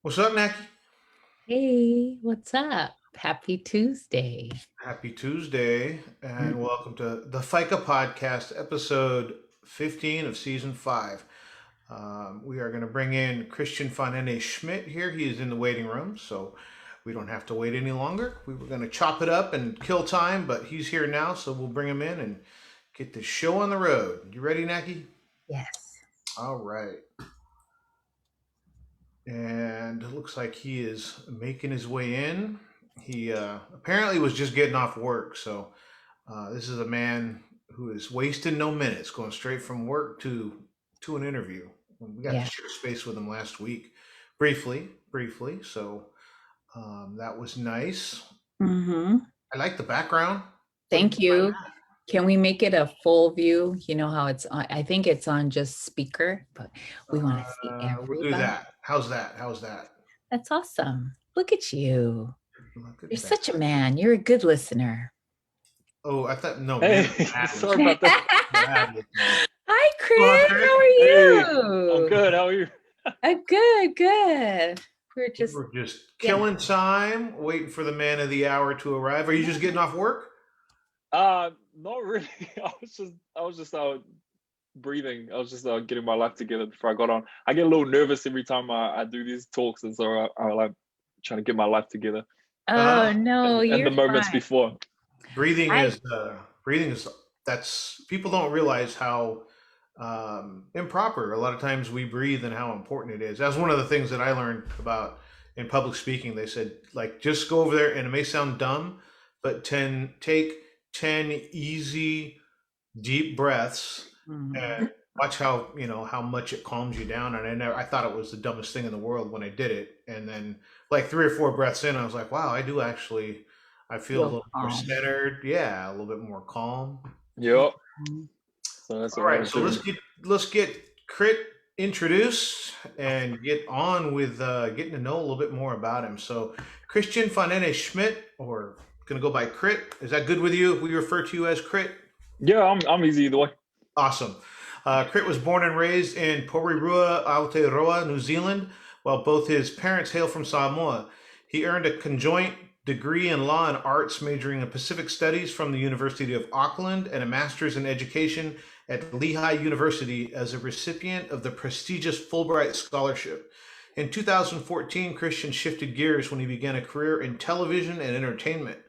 What's up, Naki? Hey, what's up? Happy Tuesday. Happy Tuesday, Mm. and welcome to the Faika podcast, episode 15 of season 5. We are going to bring in Kristian Fanene Schmidt here. He is in the waiting room, so we don't have to wait any longer. We were going to chop it up and kill time, but he's here now, so we'll bring him in and get the show on the road. You ready, Naki? Yes. All right. And it looks like he is making his way in. He apparently was just getting off work, so this is a man who is wasting no minutes, going straight from work to an interview. We got to Yeah. share space with him last week, briefly. So that was nice. Mm-hmm. I like the background. What did Thank you find you. Can we make it a full view? You know how it's on, I think it's on just speaker, but we out? want to see We'll do everybody. that. How's that? How's that? That's awesome. Look at you. Look You're at that. such a man. You're a good listener. Oh, I thought no, Hey, man of bad sorry listener. about that. Bad listener. Hi, Come on, Chris. Craig. How are Hey, I'm you? good. How are you? Good, good. We're We just, were just you know, killing time, waiting for the man of the hour to arrive. Are you just getting off work? Not really. I was just breathing. I was just getting my life together before I got on. I get a little nervous every time I do these talks, and so I like trying to get my life together oh Uh-huh. no, and the you're moments fine. before. Breathing I, is breathing is that's people don't realize how improper a lot of times we breathe and how important it is. That's one of the things that I learned about in public speaking. They said like just go over there, and it may sound dumb, but take 10 easy deep breaths Mhm. and watch how much it calms you down. And I thought it was the dumbest thing in the world when I did it, and then like 3 or 4 breaths in, I was like, wow, I feel a Feel little more calm. centered. Yeah, a little bit more calm. Yep. Mhm. So that's All what I right, was so doing. let's get Crit introduced and get on with getting to know a little bit more about him. So, Kristian Fanene Schmidt, or gonna go by Crit. Is that good with you if we refer to you as Crit? Yeah, I'm easy either way. Awesome. Crit was born and raised in Porirua, Aotearoa, New Zealand, while both his parents hail from Samoa. He earned a conjoint degree in law and arts, majoring in Pacific Studies from the University of Auckland and a master's in education at Lehigh University as a recipient of the prestigious Fulbright Scholarship. In 2014, Christian shifted gears when he began a career in television and entertainment.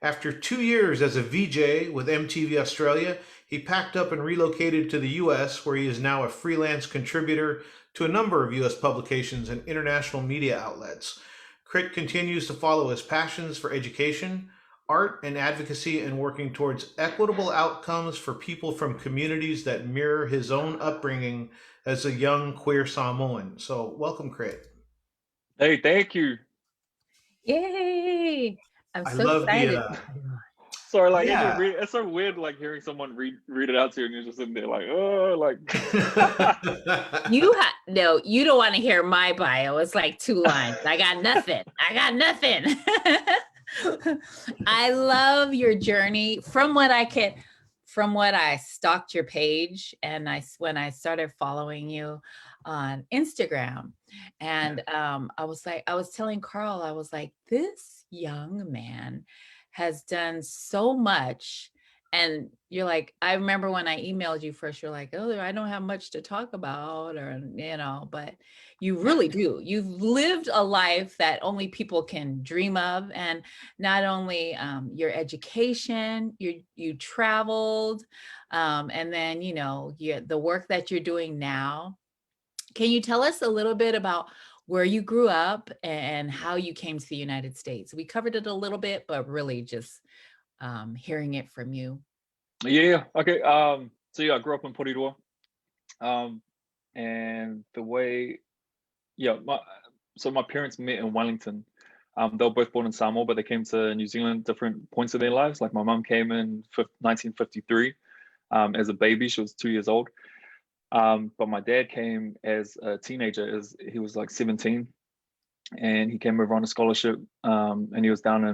After 2 years as a VJ with MTV Australia, he packed up and relocated to the US, where he is now a freelance contributor to a number of US publications and international media outlets. Crit continues to follow his passions for education, art, and advocacy, and working towards equitable outcomes for people from communities that mirror his own upbringing as a young queer Samoan. So, welcome, Crit. Hey, thank you. Yay! I'm I so love the, excited to have you Sorry, like even yeah. read it's so weird like hearing someone read it out to you and you're just sitting there like, oh, like no, you don't want to hear my bio. It's like 2 lines. I got nothing. I got nothing. I love your journey. From what I stalked your page, and when I started following you on Instagram, and I was telling Carl, I was like, this young man has done so much. And you're like, I remember when I emailed you first, you're like, oh, I don't have much to talk about, or, but you really do. You've lived a life that only people can dream of. And not only your education, you traveled, and then, the work that you're doing now. Can you tell us a little bit about where you grew up and how you came to the United States? We covered it a little bit, but really just hearing it from you. yeah, okay. So yeah, I grew up in Porirua. Um, and the way, yeah, my parents met in Wellington. They were both born in Samoa, but they came to New Zealand different points of their lives. Like my mum came in 1953 as a baby. She was 2 years old. But my dad came as a teenager, as he was like 17, and he came over on a scholarship. And he was down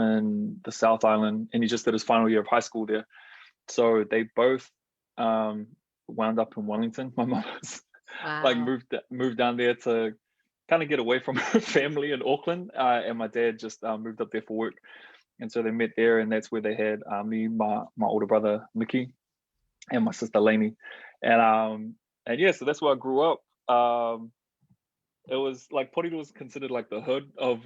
in the South Island, and he just did his final year of high school there. So they both wound up in Wellington. My mom was like Wow. moved down there to kind of get away from her family in Auckland, and my dad just moved up there for work, and so they met there, and that's where they had me, my older brother Mickey, and my sister Lainey, and yeah, so that's where I grew up. It was like Porirua was considered like the hood of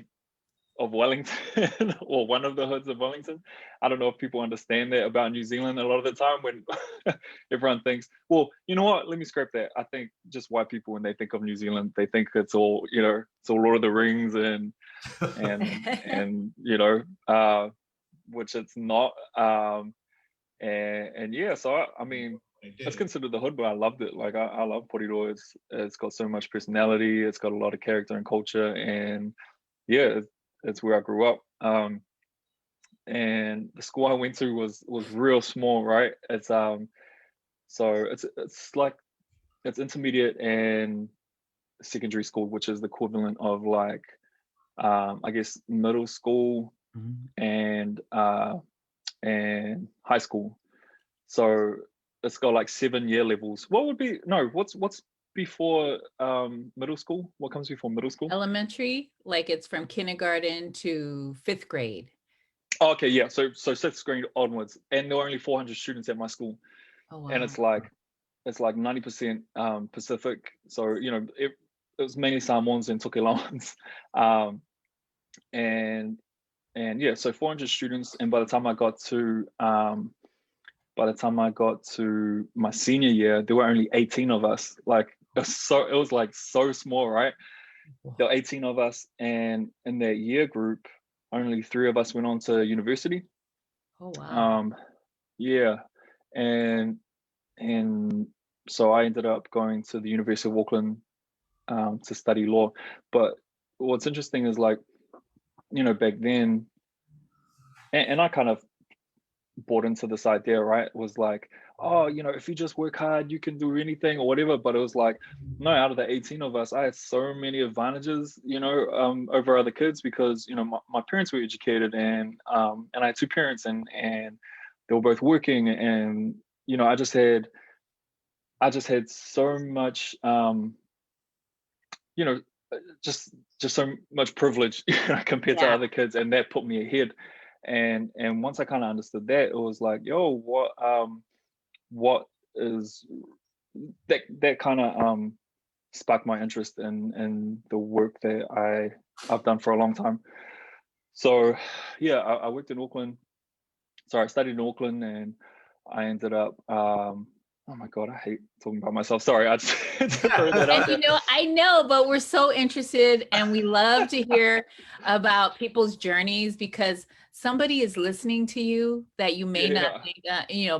Wellington, or one of the hoods of Wellington. I don't know if people understand that about New Zealand a lot of the time when everyone thinks, well, you know what, let me scrap that. I think just white people, when they think of New Zealand, they think it's all, it's all Lord of the Rings and which it's not. And yeah, so I mean, it's considered the hood, but I loved it. Like I love Porirua. It's got so much personality. It's got a lot of character and culture, and yeah, it's where I grew up. And the school I went to was real small, right? It's so it's like it's intermediate and secondary school, which is the equivalent of like I guess middle school and high school. So it's got like 7-year levels. What's before middle school? What comes before middle school? Elementary, like it's from kindergarten to 5th grade. Oh, okay, yeah. So 6th grade onwards, and there were only 400 students at my school. Oh, wow. And it's like 90% Pacific. So it was mainly Samoans and Tokelauans, and yeah, so 400 students. And by the time I got to my senior year, there were only 18 of us. Like it was like so small, right? There were 18 of us, and in that year group, only 3 of us went on to university. Oh, wow. Yeah, and so I ended up going to the University of Auckland to study law. But what's interesting is, like, back then, and I kind of bought into this idea, right? It was like, oh, if you just work hard, you can do anything or whatever. But it was like, no, out of the 18 of us, I had so many advantages, over other kids, because, my parents were educated, and I had 2 parents, and they were both working, and, I just had so much, just so much privilege compared to other kids, and that put me ahead. And once I kind of understood that, it was like, yo, what is that kind of sparked my interest in the work that I've done for a long time. So yeah, I worked in Auckland. Sorry, I studied in Auckland, and I ended up oh my God, I hate talking about myself. Sorry, I just had to throw that out there. And I know, but we're so interested, and we love to hear about people's journeys, because somebody is listening to you that you may not think,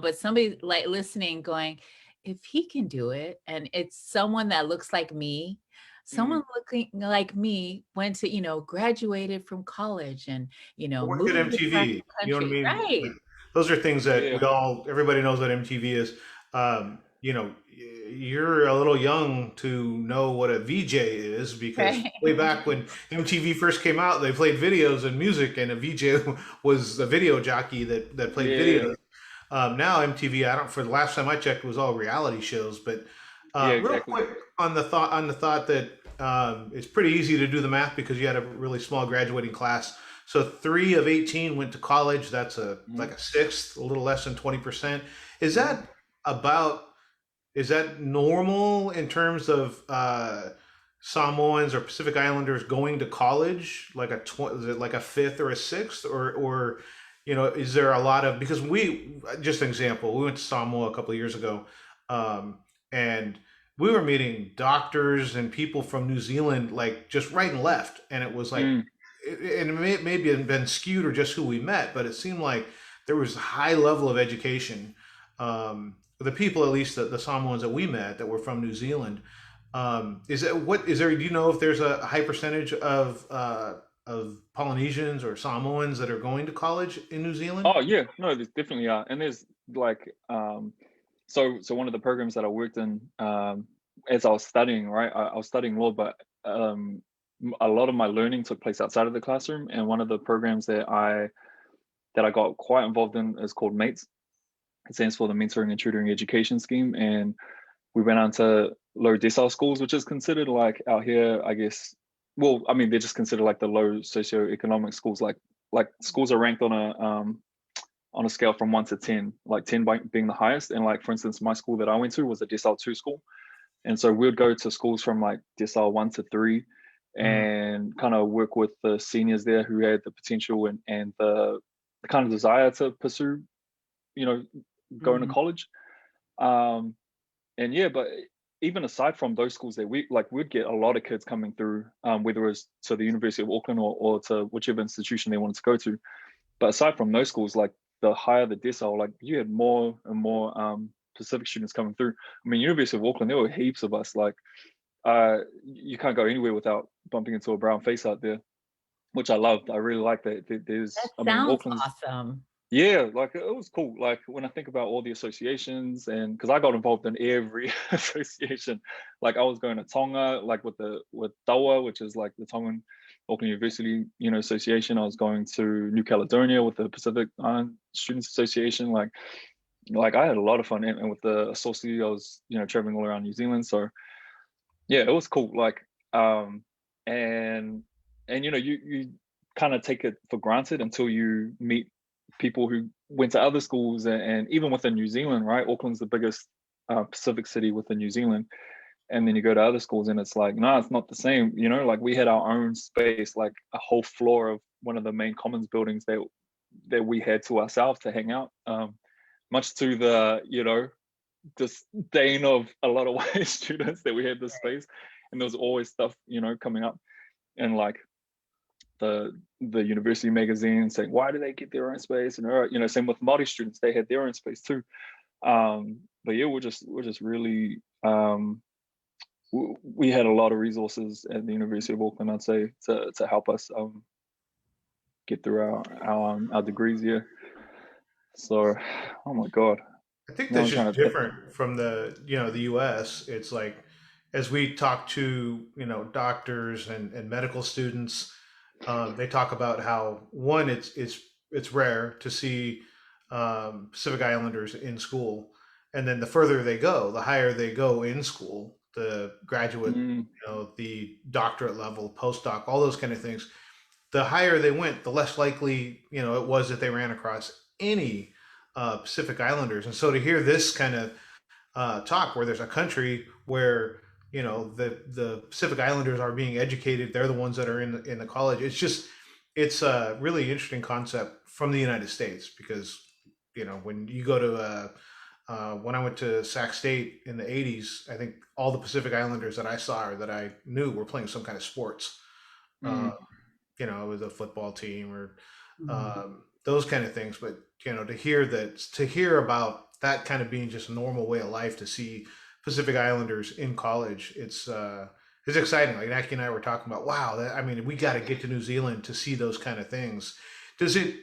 but somebody like listening going, if he can do it, and it's someone that looks like me, someone looking like me went to, graduated from college and, Work moved at across MTV. the You know what I country. mean? Right. Like, those are things that everybody knows what MTV is. You're a little young to know what a VJ is, because way back when MTV first came out, they played videos and music, and a VJ was a video jockey that played videos. Now MTV, for the last time I checked, it was all reality shows. But real quick on the thought that it's pretty easy to do the math, because you had a really small graduating class. So 3 of 18 went to college. That's like a sixth, a little less than 20%. Is that normal in terms of Samoans or Pacific Islanders going to college? Like is it like a 5th or a 6th, or is there a lot of, because just an example, we went to Samoa a couple of years ago, and we were meeting doctors and people from New Zealand, like just right and left, and it was like. And it maybe had been skewed or just who we met, but it seemed like there was a high level of education. The people, at least the Samoans that we met that were from New Zealand, do you know if there's a high percentage of Polynesians or Samoans that are going to college in New Zealand? Oh yeah, no, there definitely are. And there's like so one of the programs that I worked in as I was studying, right? I was studying law, but a lot of my learning took place outside of the classroom, and one of the programs that I got quite involved in is called MATES. It stands for the Mentoring and Tutoring Education Scheme, and we went on to low decile schools, which is considered like out here, I guess. Well, I mean, they're just considered like the low socioeconomic schools. Like schools are ranked on a scale from 1 to 10, like 10 being the highest. And like, for instance, my school that I went to was a decile 2 school. And so we'd go to schools from like decile 1 to 3 and kind of work with the seniors there who had the potential and the kind of desire to pursue, going to college. And yeah, but even aside from those schools that we'd get a lot of kids coming through, whether it was to the University of Auckland or to whichever institution they wanted to go to. But aside from those schools, like the higher the decile, like you had more and more Pacific students coming through. I mean, University of Auckland, there were heaps of us. Like, you can't go anywhere without bumping into a brown face out there, which I loved. I really like that. Sounds Auckland's awesome. yeah, like it was cool. Like when I think about all the associations, and because I got involved in every association, like I was going to Tonga, like with TAUA, which is like the Tongan Auckland University, association. I was going to New Caledonia with the Pacific Island Students Association. Like I had a lot of fun, and with the associate, I was traveling all around New Zealand. So yeah, it was cool. Like and you kind of take it for granted until you meet people who went to other schools, and even within New Zealand, right? Auckland's the biggest Pacific city within New Zealand, and then you go to other schools and it's like, no, it's not the same. Like we had our own space, like a whole floor of one of the main commons buildings that we had to ourselves to hang out, much to the disdain of a lot of white students that we had this space. And there was always stuff coming up, and like the university magazine saying, why do they get their own space? And same with Māori students, they had their own space too. But yeah, we're just really we had a lot of resources at the University of Auckland, I'd say, to help us get through our degrees here. So, oh my god, I think that's just different from the the US. It's like, as we talk to doctors and medical students, they talk about how, one, it's rare to see Pacific Islanders in school, and then the further they go, the higher they go in school, the graduate, the doctorate level, postdoc, all those kind of things. The higher they went, the less likely it was that they ran across any Pacific Islanders. And so to hear this kind of talk, where there's a country where the Pacific Islanders are being educated, they're the ones that are in the college. It's a really interesting concept from the United States, because when you go to when I went to Sac State in the 80s, I think all the Pacific Islanders that I saw or that I knew were playing some kind of sports. It was a football team or those kind of things. But to hear about that kind of being just a normal way of life, to see Pacific Islanders in college, it's exciting. Like Naki and I were talking about, wow, we got to get to New Zealand to see those kind of things. Does it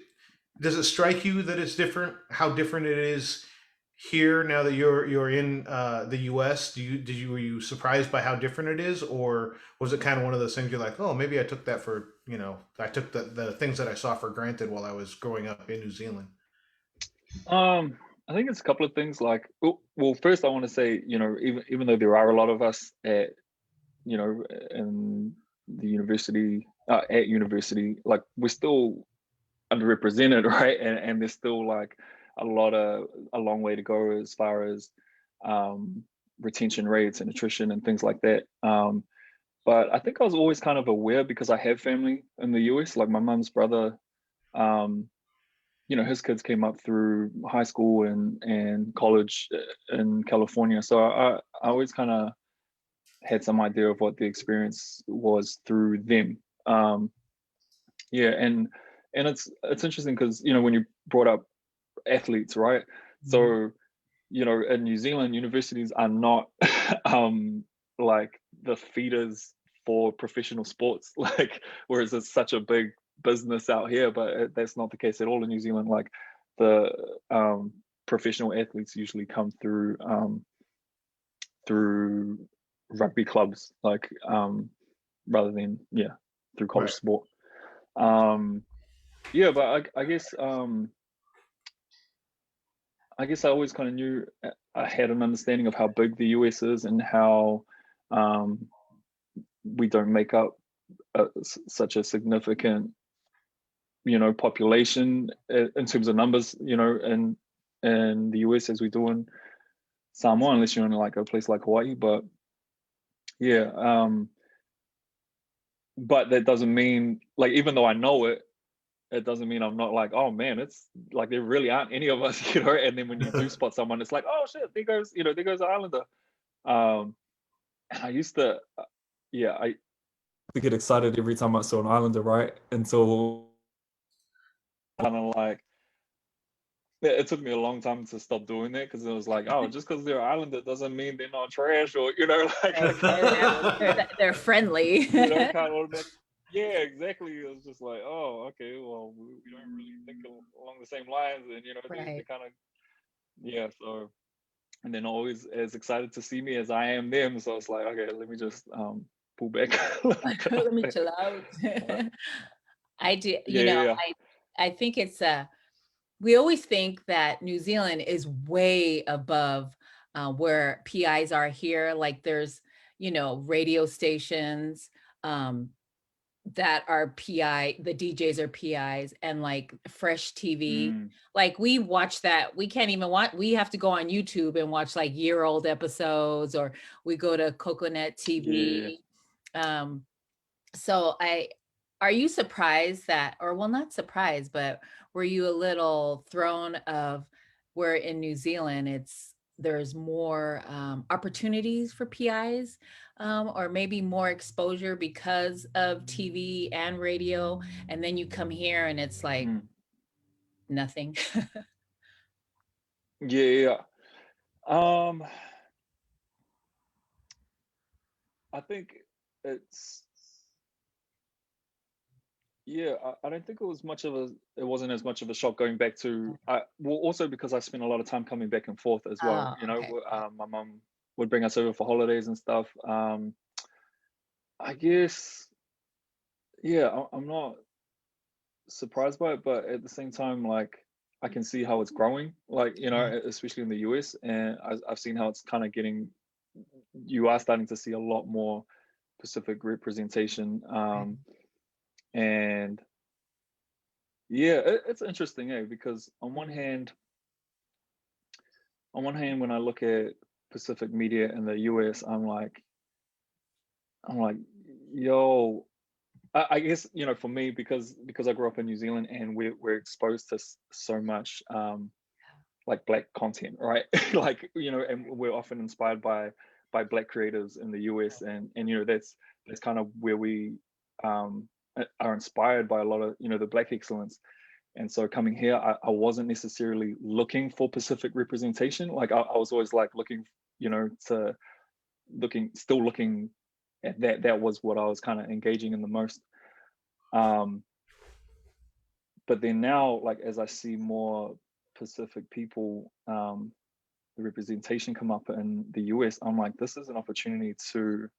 strike you that it's different? How different it is here now that you're in the U.S.? Were you surprised by how different it is, or was it kind of one of those things you're like, oh, maybe I took that for I took the things that I saw for granted while I was growing up in New Zealand? I think it's a couple of things. Like, well, first I want to say, even though there are a lot of us at, in the university, like we're still underrepresented, right? And there's still like a long way to go as far as retention rates and attrition and things like that. But I think I was always kind of aware, because I have family in the US. Like my mum's brother, his kids came up through high school and college in California. So I always kind of had some idea of what the experience was through them. And it's interesting because, when you brought up athletes, right? So, in New Zealand, universities are not like the feeders for professional sports, like, whereas it's such a big business out here, but that's not the case at all in New Zealand. Like the professional athletes usually come through rugby clubs, like rather than through college sport. But I guess I guess I always kind of knew, I had an understanding of how big the US is and how we don't make up such a significant, population in terms of numbers, in the US as we do in Samoa, unless you're in like a place like Hawaii. But yeah, but that doesn't mean, like, even though I know it, it doesn't mean I'm not like, oh man, it's like there really aren't any of us, and then when you do spot someone, it's like, oh shit, there goes the Islander. I used to, I get excited every time I saw an Islander, right? Until kind of like, it took me a long time to stop doing that, because it was like, oh, just because they're Islander doesn't mean they're not trash, or like they're friendly. kind of yeah, exactly. It was just like, oh, okay, well, we don't really think along the same lines, and they kind of, yeah. So, and then always as excited to see me as I am them. So it's like, okay, let me just pull back. Let me chill out. I do, I think it's we always think that New Zealand is way above where PIs are here. Like there's, radio stations that are PI, the DJs are PIs, and like Fresh TV. Like we watch that, we can't even watch, we have to go on YouTube and watch like year-old episodes, or we go to Coconut TV. So are you surprised that, or well, not surprised, but were you a little thrown of where in New Zealand there's more opportunities for PIs, or maybe more exposure because of TV and radio, and then you come here and it's like nothing? I think it's, I don't think it wasn't as much of a shock going back to, well, also because I spent a lot of time coming back and forth as well. Okay. My mum would bring us over for holidays and stuff. I guess, I'm not surprised by it, but at the same time, like, I can see how it's growing, like, especially in the US, and I've seen how it's kind of you are starting to see a lot more Pacific representation. And it's interesting, because on one hand, when I look at Pacific media in the US, I'm like, yo, I guess, for me, because I grew up in New Zealand and we're exposed to so much like Black content, right? Like, and we're often inspired by Black creators in the US, and that's kind of where we are inspired by a lot of the Black excellence. And so coming here, I wasn't necessarily looking for Pacific representation. Like I was always like looking at that was what I was kind of engaging in the most. But then now, like, as I see more Pacific people, the representation come up in the US, I'm like, this is an opportunity to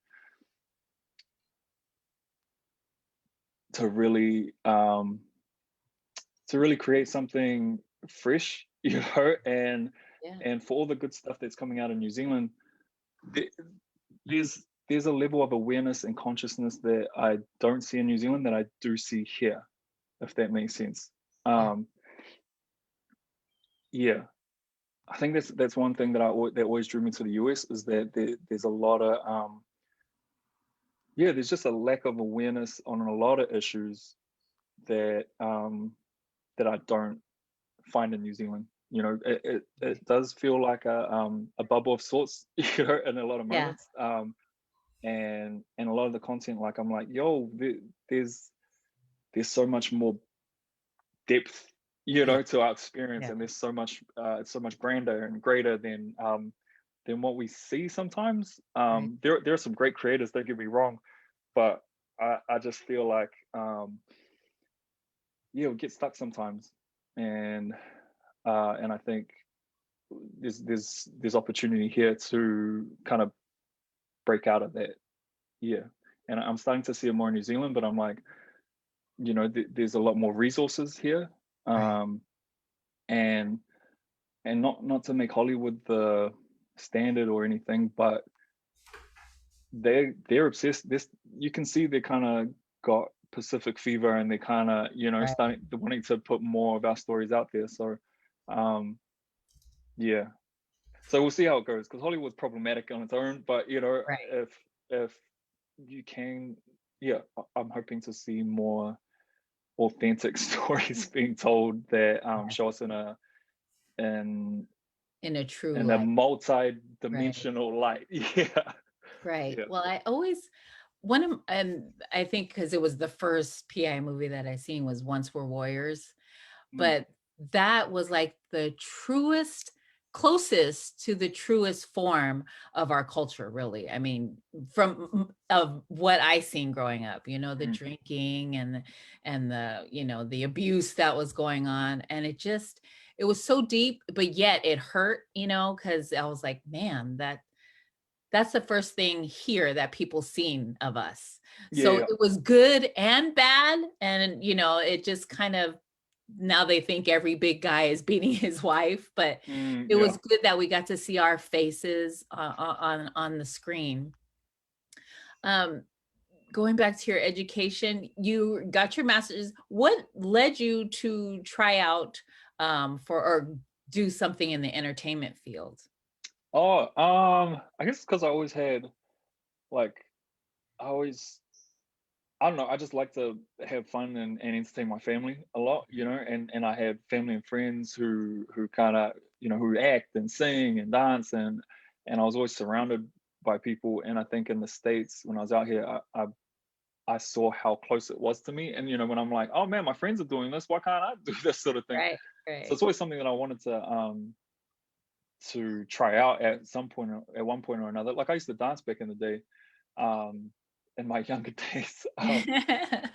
really create something fresh, and for all the good stuff that's coming out of New Zealand, there's a level of awareness and consciousness that I don't see in New Zealand that I do see here, if that makes sense. I think that's one thing that always drew me to the US, is that there's a lot of there's just a lack of awareness on a lot of issues that that I don't find in New Zealand. It does feel like a bubble of sorts, in a lot of moments. And a lot of the content, like, I'm like, yo, there's so much more depth, to our experience, and there's so much it's so much grander and greater than what we see sometimes. There are some great creators, don't get me wrong, but I just feel like we get stuck sometimes, and I think there's opportunity here to kind of break out of that. And I'm starting to see it more in New Zealand, but I'm like, there's a lot more resources here, and and not to make Hollywood the standard or anything, but they're obsessed. This, you can see they kind of got Pacific fever, and they kind of, you know, Right. starting wanting to put more of our stories out there. So yeah, so we'll see how it goes, because Hollywood's problematic on its own, but you know, Right. if you can, yeah, I'm hoping to see more authentic stories being told that show us in a In a true in a light. multi-dimensional light. Yeah. Right. Yeah. Well, I always and I think because it was the first PI movie that I seen was Once We're Warriors, Mm. but that was like the truest, closest to the truest form of our culture, really. I mean, of what I seen growing up, you know, the Mm. drinking and the, you know, the abuse that was going on. And it was so deep, but yet it hurt, you know, because I was like, man, that's the first thing here that people seen of us. So Yeah. it was good and bad. And, you know, it just kind of, now they think every big guy is beating his wife, but it Yeah. was good that we got to see our faces on the screen. Going back to your education, you got your master's. What led you to try out or do something in the entertainment field? Oh, I guess because I always had, like, I always, I don't know, I just like to have fun and entertain my family a lot, you know, and I had family and friends who kind of, you know, who act and sing and dance, and I was always surrounded by people. And I think in the States, when I was out here, I saw how close it was to me. And you know, when I'm like, oh man, my friends are doing this, why can't I do this sort of thing? Right, So right. it's always something that I wanted to try out at some point, at one point or another. Like, I used to dance back in the day, um in my younger days.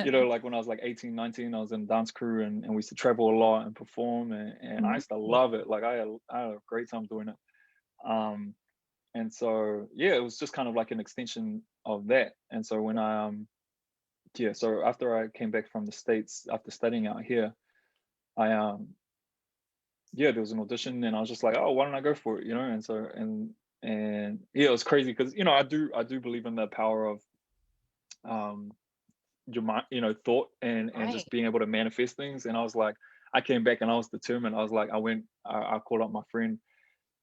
You know, like when I was like 18, 19, I was in a dance crew, and we used to travel a lot and perform, and I used to Nice. love it. Like, I had a great time doing it. um and so yeah, it was just kind of like an extension of that. And so when I yeah, so after I came back from the States after studying out here, I yeah, there was an audition, and I was just like, oh, why don't I go for it, you know? And so and yeah, it was crazy because, you know, I do believe in the power of um your mind, you know, thought, and Right. just being able to manifest things. And I was like, I came back and I was determined. I was like, I called up my friend,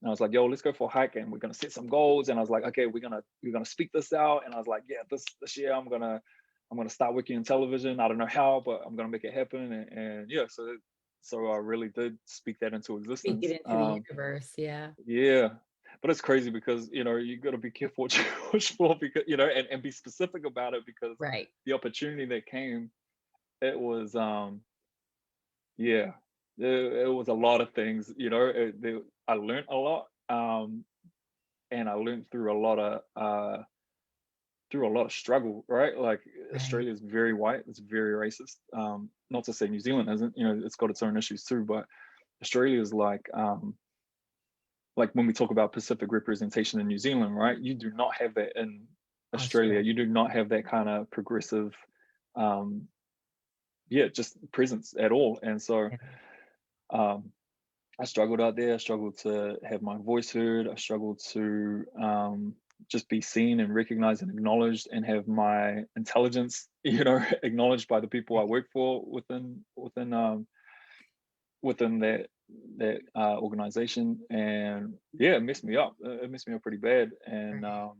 and I was like, yo, let's go for a hike, and we're gonna set some goals. And I was like, okay, we're gonna speak this out. And I was like, yeah, this year I'm gonna start working in television. I don't know how, but I'm gonna make it happen. And yeah, so I really did speak that into Speak existence. it into the universe. Yeah. Yeah, but it's crazy because, you know, you got to be careful what you wish for, because, you know, and be specific about it, because Right. the opportunity that came, it was yeah, it was a lot of things, you know. I learned a lot, and I learned through a lot of struggle, right? Like, Right. Australia is very white, it's very racist. Not to say New Zealand isn't, you know, it's got its own issues too, but Australia is like when we talk about Pacific representation in New Zealand, right? You do not have that in Australia. Australia. You do not have that kind of progressive, um, yeah, just presence at all. And so Yeah. um, I struggled out there. I struggled to have my voice heard. I struggled to just be seen and recognized and acknowledged, and have my intelligence, you know, acknowledged by the people I work for within that organization. And yeah, it messed me up. It messed me up pretty bad. And Right.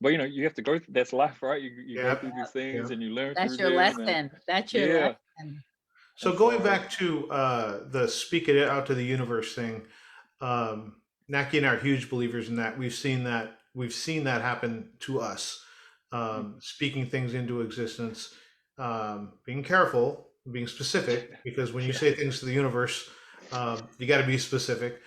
but you know, you have to go through, that's life, right? You go Yeah, through these yeah. things and you learn That's through your them. And lesson. That's your yeah. lesson. So And going so back to the speak it out to the universe thing, Naki and I are huge believers in that. We've seen that happen to us. mm, Speaking things into existence, being careful, being specific, because when you yeah. say things to the universe, you got to be specific.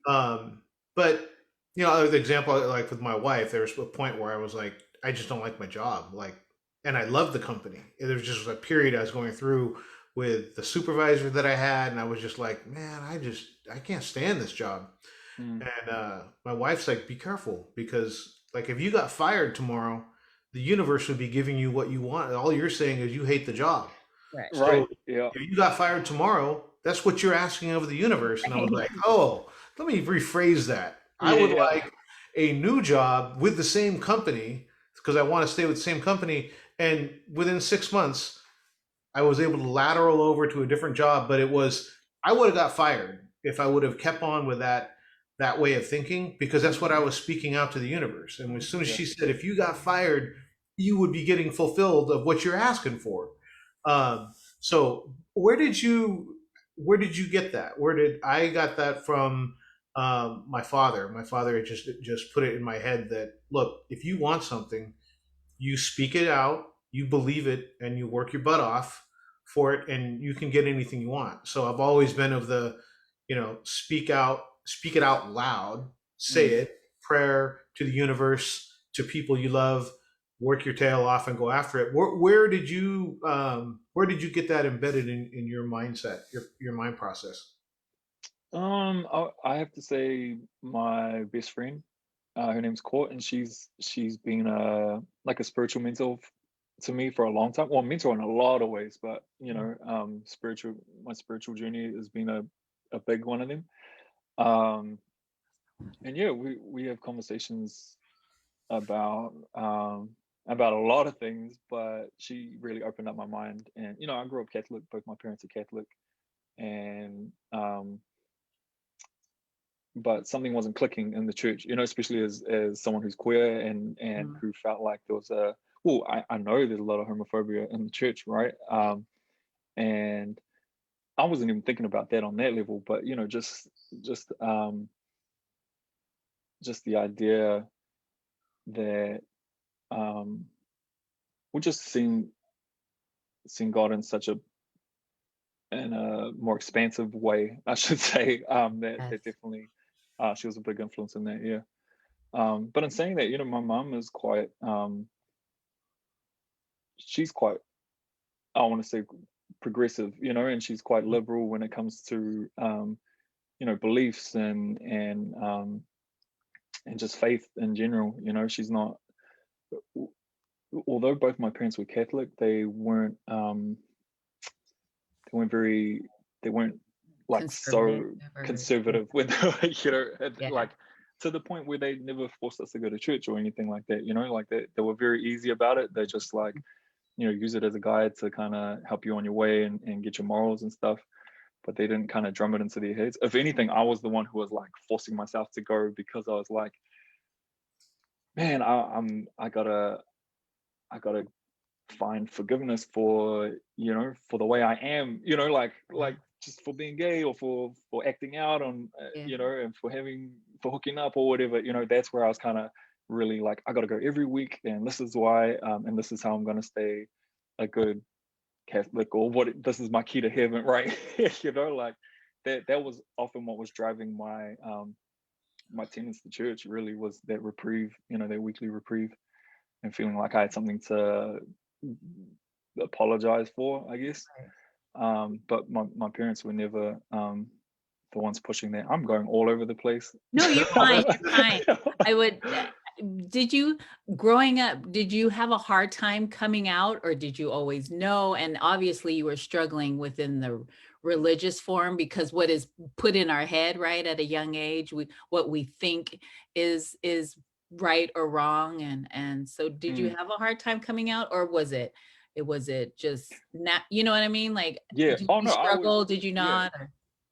Yeah. But you know, the example, like with my wife, there was a point where I was like, I just don't like my job, like, and I love the company. There was just a period I was going through with the supervisor that I had, and I was just like, man, I can't stand this job. Mm, And my wife's like, be careful, because like if you got fired tomorrow, the universe would be giving you what you want. All you're saying is you hate the job. Right. right. So Yeah. if you got fired tomorrow, that's what you're asking of the universe. And I was like, oh, let me rephrase that. I would Yeah. like a new job with the same company because I want to stay with the same company. And within 6 months, I was able to lateral over to a different job, but I would have got fired if I would have kept on with that way of thinking because that's what I was speaking out to the universe. And as soon as Yeah. she said, if you got fired, you would be getting fulfilled of what you're asking for. So where did you get that? Where did I got that from? My father. My father had just put it in my head that look, if you want something, you speak it out, you believe it, and you work your butt off for it, and you can get anything you want. So I've always been of the, speak it out loud, say Mm. it, prayer to the universe, to people you love, work your tail off and go after it. Where did you get that embedded in your mindset, your mind process? I have to say my best friend, her name's Court, and she's been like a spiritual mentor to me for a long time. Well, mentor in a lot of ways, but my spiritual journey has been a big one of them. Um, and yeah, we have conversations about about a lot of things, but she really opened up my mind. And I grew up Catholic, both my parents are Catholic, and but something wasn't clicking in the church, especially as someone who's queer and Mm. who felt like there was I know there's a lot of homophobia in the church, right? And I wasn't even thinking about that on that level, but just just the idea that we just seen God in a more expansive way, I should say. That Yes. definitely she was a big influence in that, yeah. But in saying that, my mom is quite she's quite, I want to say, progressive, and she's quite liberal when it comes to beliefs and just faith in general. She's not, although both my parents were Catholic, very they weren't like so Conservative or yeah. conservative with Yeah. like to the point where they never forced us to go to church or anything like that. Like they were very easy about it. They just like use it as a guide to kind of help you on your way and get your morals and stuff, but they didn't kind of drum it into their heads. If anything, I was the one who was like forcing myself to go because I was like, man, I gotta find forgiveness for for the way I am, like just for being gay or for acting out on Yeah. and for hooking up or whatever. That's where I was kind of really like, I got to go every week, and this is why, and this is how I'm going to stay a good Catholic, or this is my key to heaven, right? Like that was often what was driving my attendance to church. Really was that reprieve, that weekly reprieve, and feeling like I had something to apologize for, I guess. Right. But my parents were never the ones pushing that. I'm going all over the place. No, you're fine. You're fine. I would. Did you, growing up, did you have a hard time coming out, or did you always know? And obviously, you were struggling within the religious form, because what is put in our head, right, at a young age, what we think is right or wrong, and so did you Mm, have a hard time coming out, or was it just not? You know what I mean? Like, yeah. did Oh you no, struggle? Did you yeah. not? Or?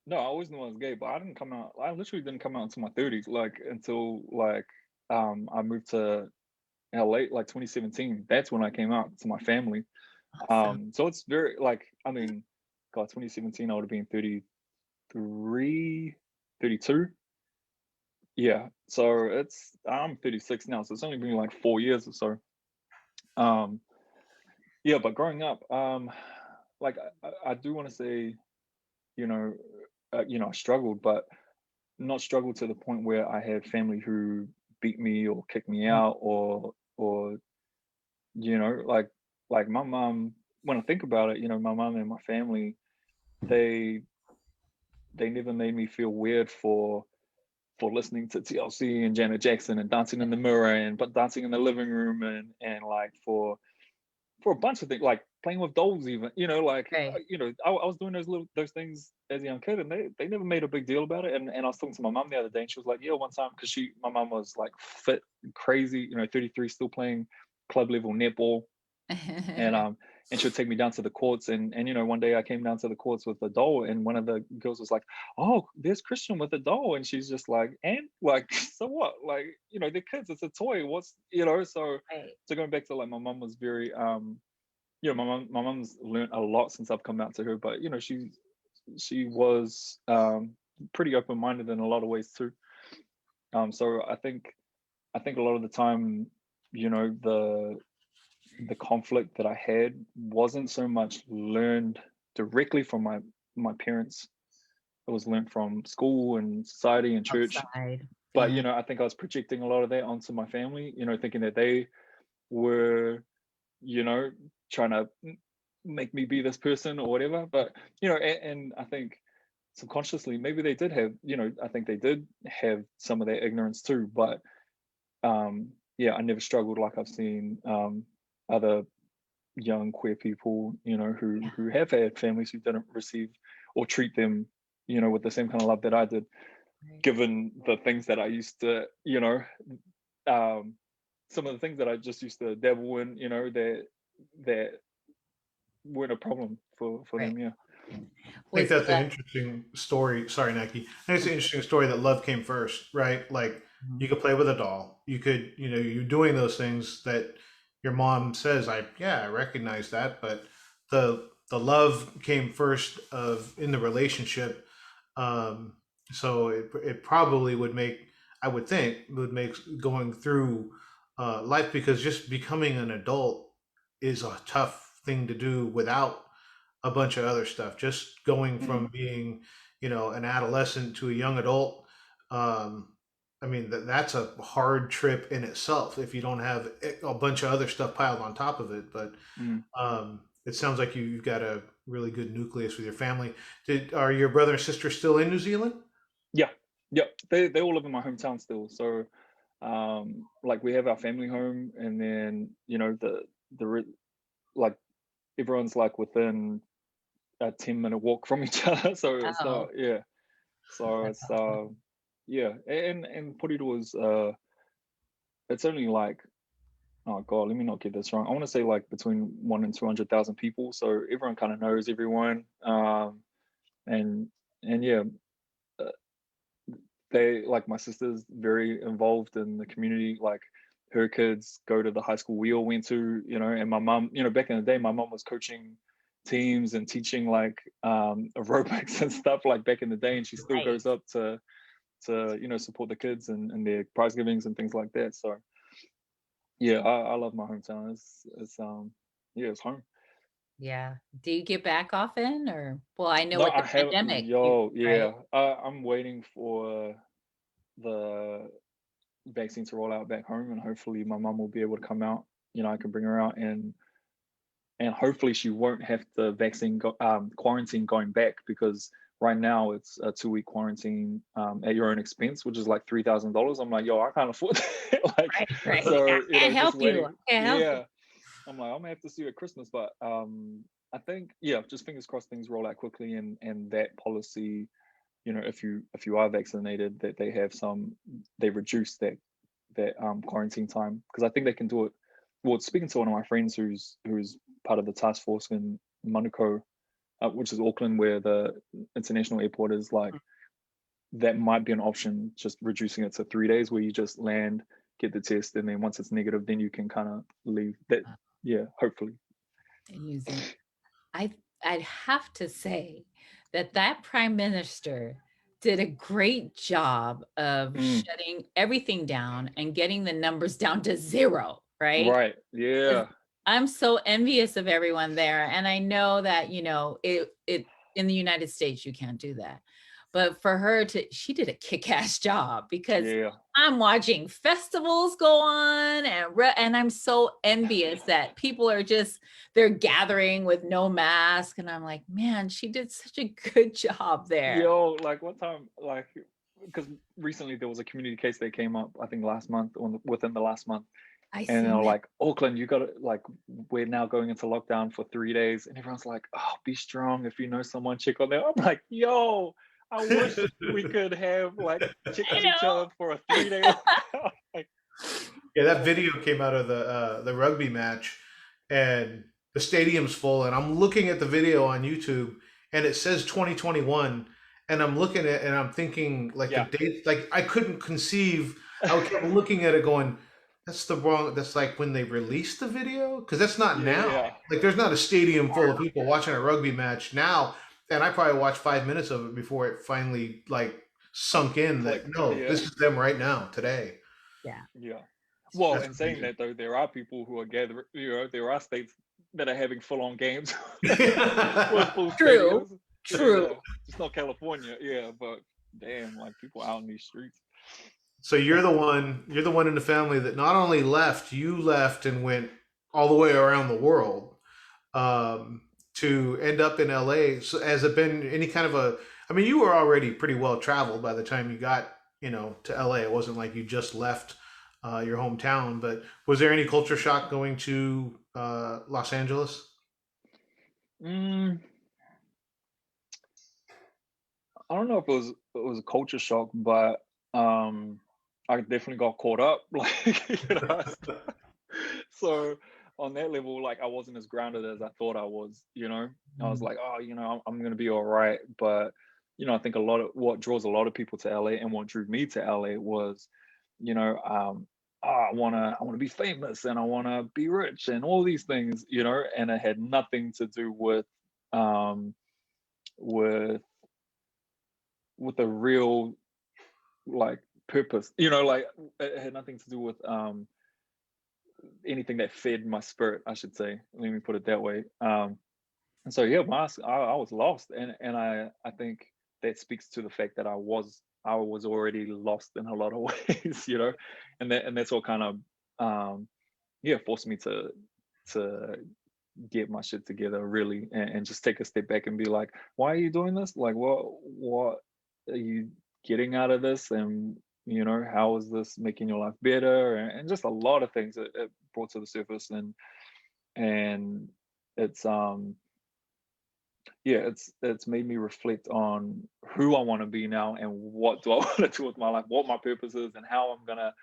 No, I always knew I was gay, but I didn't come out. I literally didn't come out until my 30s, like until like I moved to LA like 2017. That's when I came out to my family. Awesome. So it's very like, I mean, God, 2017 I would have been 33, 32. Yeah. So I'm 36 now, so it's only been like 4 years or so. Um yeah, but growing up, like I do want to say, you know, I struggled, but not struggled to the point where I had family who beat me or kicked me Mm. out or like my mom. When I think about it, my mom and my family, they they never made me feel weird for listening to TLC and Janet Jackson and dancing in the mirror and but dancing in the living room and like for a bunch of things, like playing with dolls, even, like, Right. I was doing those things as a young kid, and they never made a big deal about it. And I was talking to my mum the other day, and she was like, yeah, one time, because my mum was like fit, crazy, 33, still playing club level netball, and she would take me down to the courts, and one day I came down to the courts with a doll, and one of the girls was like, oh, there's Kristian with a doll, and she's just like, and like, so what, like, they're kids, it's a toy, what's, so Right. so going back to, like, my mum was very my mum's learned a lot since I've come out to her, but she was pretty open-minded in a lot of ways too. So I think a lot of the time, the conflict that I had wasn't so much learned directly from my parents. It was learned from school and society and church. Outside. But Yeah. I think I was projecting a lot of that onto my family, thinking that they were, trying to make me be this person or whatever. But and I think subconsciously maybe they did have, I think they did have some of that ignorance too. But yeah, I never struggled like I've seen other young queer people, who have had families who didn't receive or treat them, with the same kind of love that I did, Right. given the things that I used to, some of the things that I just used to dabble in, that weren't a problem for Right. them. Yeah. I think Was that's an interesting story. Sorry, Nike. I think it's an interesting story that love came first, right? Like you could play with a doll. You could, you're doing those things that your mom says. I recognize that, but the love came first of in the relationship. Um, so it probably would make, I would think, would make going through life, because just becoming an adult is a tough thing to do without a bunch of other stuff. Just going Mm. from being, an adolescent to a young adult. Um, I mean, that's a hard trip in itself if you don't have a bunch of other stuff piled on top of it. But Mm. it sounds like you've got a really good nucleus with your family. Are your brother and sister still in New Zealand? Yeah. Yeah. They all live in my hometown still. So like we have our family home, and then like everyone's like within a 10-minute walk from each other. So it's oh, not, yeah. So that's it's awesome. yeah. And Porirua was it's only like, oh god, let me not get this wrong. I want to say like between 1 and 200,000 people. So everyone kind of knows everyone. And yeah, uh, they, like, my sister's very involved in the community. Like her kids go to the high school we all went to, and my mom, back in the day, my mom was coaching teams and teaching like aerobics and stuff like back in the day, and she still goes Nice. up to support the kids and their prize givings and things like that. So yeah, I love my hometown. It's yeah, it's home. Yeah. Do you get back often, or well, I know No, with I the have, pandemic, you yo, right? yeah. I'm waiting for the vaccine to roll out back home, and hopefully my mum will be able to come out. I can bring her out, and hopefully she won't have the quarantine going back, because right now it's a 2-week quarantine at your own expense, which is like $3,000. I'm like, yo, I can't afford that. Like, Right, right. I so can't just help you. waiting. I can't help you. Yeah, I'm like, I'm gonna have to see you at Christmas, but I think, yeah, just fingers crossed things roll out quickly, and that policy, if you are vaccinated, that they reduce that quarantine time, because I think they can do it. Well, speaking to one of my friends who's part of the task force in Manukau, which is Auckland, where the international airport is, like, that might be an option, just reducing it to 3 days, where you just land, get the test, and then once it's negative, then you can kind of leave. That, yeah, hopefully. And using I I'd have to say that prime minister did a great job of Mm, shutting everything down and getting the numbers down to zero, right? right. 'Cause Yeah. I'm so envious of everyone there, and I know that, it in the United States, you can't do that. But for her she did a kick-ass job, because Yeah. I'm watching festivals go on, and I'm so envious that people are they're gathering with no mask, and I'm like, man, she did such a good job there. Yo, like one time, like, because recently there was a community case that came up, I think last month, or within the last month, I And seen they're that. like, Auckland, you got to, like, we're now going into lockdown for 3 days. And everyone's like, oh, be strong. If you know someone, check on them. I'm like, yo, I wish we could have, like, check I on each know. other for a 3-day lockdown. Like, Yeah, that oh, video came out of the rugby match, and the stadium's full. And I'm looking at the video on YouTube, and it says 2021, and I'm looking at and I'm thinking like the yeah. date. Like I couldn't conceive. I kept looking at it, going, "That's the wrong. That's like when they released the video, because that's not Yeah, now. yeah. Like there's not a stadium full of people watching a rugby match now." And I probably watched 5 minutes of it before it finally like sunk in that Clicked. no, Yeah, this is them right now today. Yeah. yeah. Well, That's in saying crazy. that, though, there are people who are gathering, there are states that are having full-on games with full True. stadiums. True. Yeah, it's not California. Yeah, but damn, like, people out in these streets. So you're the one in the family that not only left, you left and went all the way around the world to end up in LA. So has it been any kind of a? I mean, you were already pretty well traveled by the time you got to LA. It wasn't like you just left your hometown. But was there any culture shock going to Los Angeles? Mm, I don't know if it was a culture shock, but I definitely got caught up. Like, so on that level, like, I wasn't as grounded as I thought I was. I was like, oh, I'm gonna be all right. But I think a lot of what draws a lot of people to LA, and what drew me to LA was, you know, oh, I wanna be famous, and I wanna be rich, and all these things, and it had nothing to do um with a real, like, purpose. Like, it had nothing to do with anything that fed my spirit, I should say. Let me put it that way. And so, yeah, I was lost, and I think that speaks to the fact that I was already lost in a lot of ways. And that's what kind of yeah, forced me to get my shit together, really, and just take a step back and be like, why are you doing this? Like, what are you getting out of this? And how is this making your life better? And just a lot of things it brought to the surface. And it's yeah, it's made me reflect on who I want to be now, and what do I want to do with my life, what my purpose is, and how I'm gonna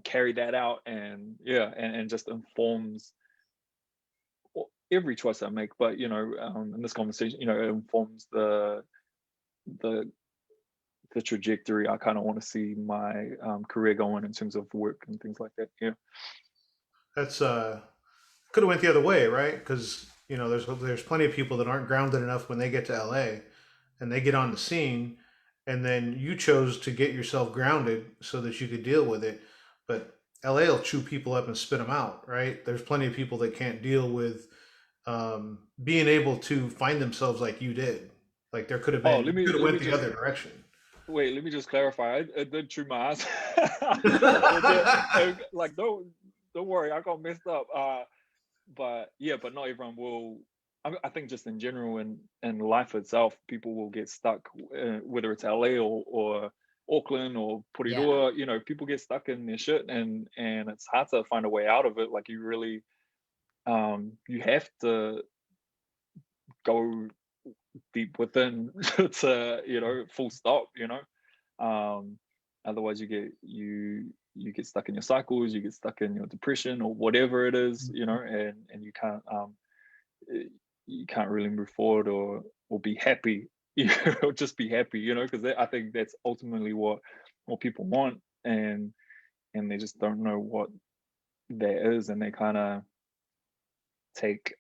carry that out. And yeah, and just informs every choice I make. But in this conversation, it informs the the trajectory I kind of want to see my career going in terms of work and things like that. Yeah. That's could have went the other way, right? Because there's plenty of people that aren't grounded enough when they get to LA and they get on the scene, and then you chose to get yourself grounded so that you could deal with it. But LA will chew people up and spit them out, right? There's plenty of people that can't deal with being able to find themselves like you did. Like there could have Oh, been, let you me could have let went me the just other direction. wait. Let me just clarify. It did chew my ass. It did. Like, don't worry, I got messed up. But yeah, but not everyone will. I think just in general, in life itself, people will get stuck, whether it's LA or Auckland or Yeah. Porirua. People get stuck in their shit, and it's hard to find a way out of it. Like, you really, you have to go deep within to, full stop. Um, Otherwise, you get stuck in your cycles, you get stuck in your depression or whatever it is, and eh, you can't really move forward, or be happy, or just be happy, because I think that's ultimately what people want. And they just don't know what that is, and they kind of take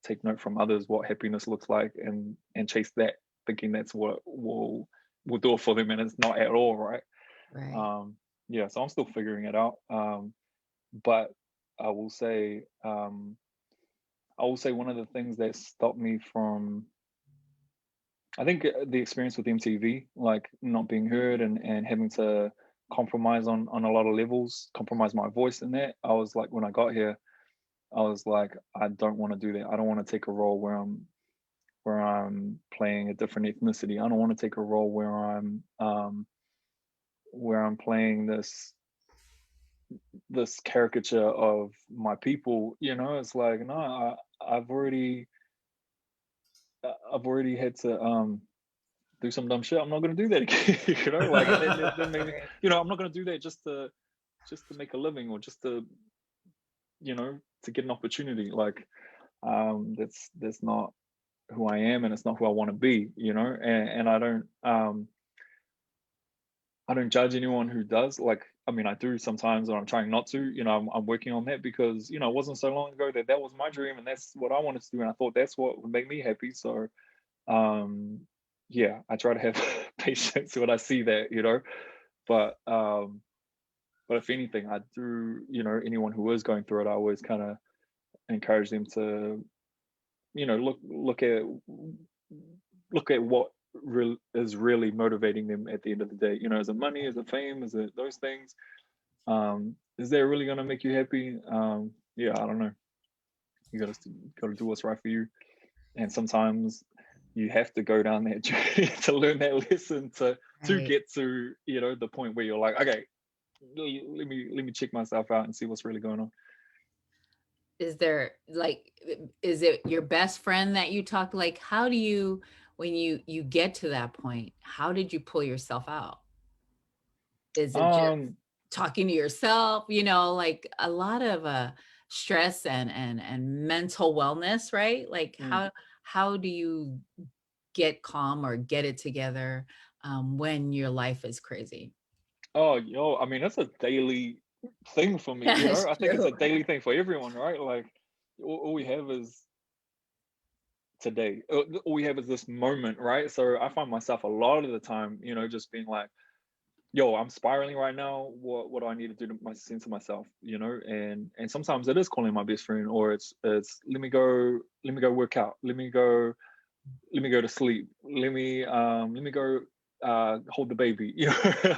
take note from others what happiness looks like, and chase that, thinking that's what will do it for them, and it's not at all, right? Right. Yeah, so I'm still figuring it out. But I will say, one of the things that stopped me from, I think, the experience with MTV, like, not being heard, and having to compromise on a lot of levels, compromise my voice in that. I was like, when I got here, I was like, I don't want to do that. I don't want to take a role where I'm playing a different ethnicity. I don't want to take a role where I'm playing this this caricature of my people, it's like, no, I've already had to do some dumb shit. I'm not gonna do that again. Like that made me, Right. I'm not gonna do that just to make a living, or just to to get an opportunity. Like that's not who I am, and it's not who I want to be. And I don't judge anyone who does. Like, I mean, I do sometimes, and I'm trying not to. I'm working on that, because it wasn't so long ago that was my dream, and that's what I wanted to do, and I thought that's what would make me happy. So, um, yeah, I try to have patience when I see that, But if anything, I do, anyone who is going through it, I always kind of encourage them to, look at what is really motivating them at the end of the day. Is it money? Is it fame? Is it those things? Is that really going to make you happy? Yeah, I don't know. You got to do what's right for you, and sometimes you have to go down that journey to learn that lesson, to Right. get to the point where you're like, okay, let me check myself out and see what's really going on. Is there is it your best friend that you talk, like, how do you, when you get to that point, how did you pull yourself out? Is it just Um, talking to yourself, like a lot of stress and mental wellness, right? Like mm, how do you get calm or get it together when your life is crazy? oh, I mean, that's a daily thing for me. That's I think it's true. a daily thing for everyone, right? Like, all we have is today. All we have is this moment, right? So I find myself a lot of the time, just being like, yo, I'm spiraling right now. What do I need to do to my sense of myself? And sometimes it is calling my best friend, or it's let me go work out. Let me go to sleep. Let me go hold the baby.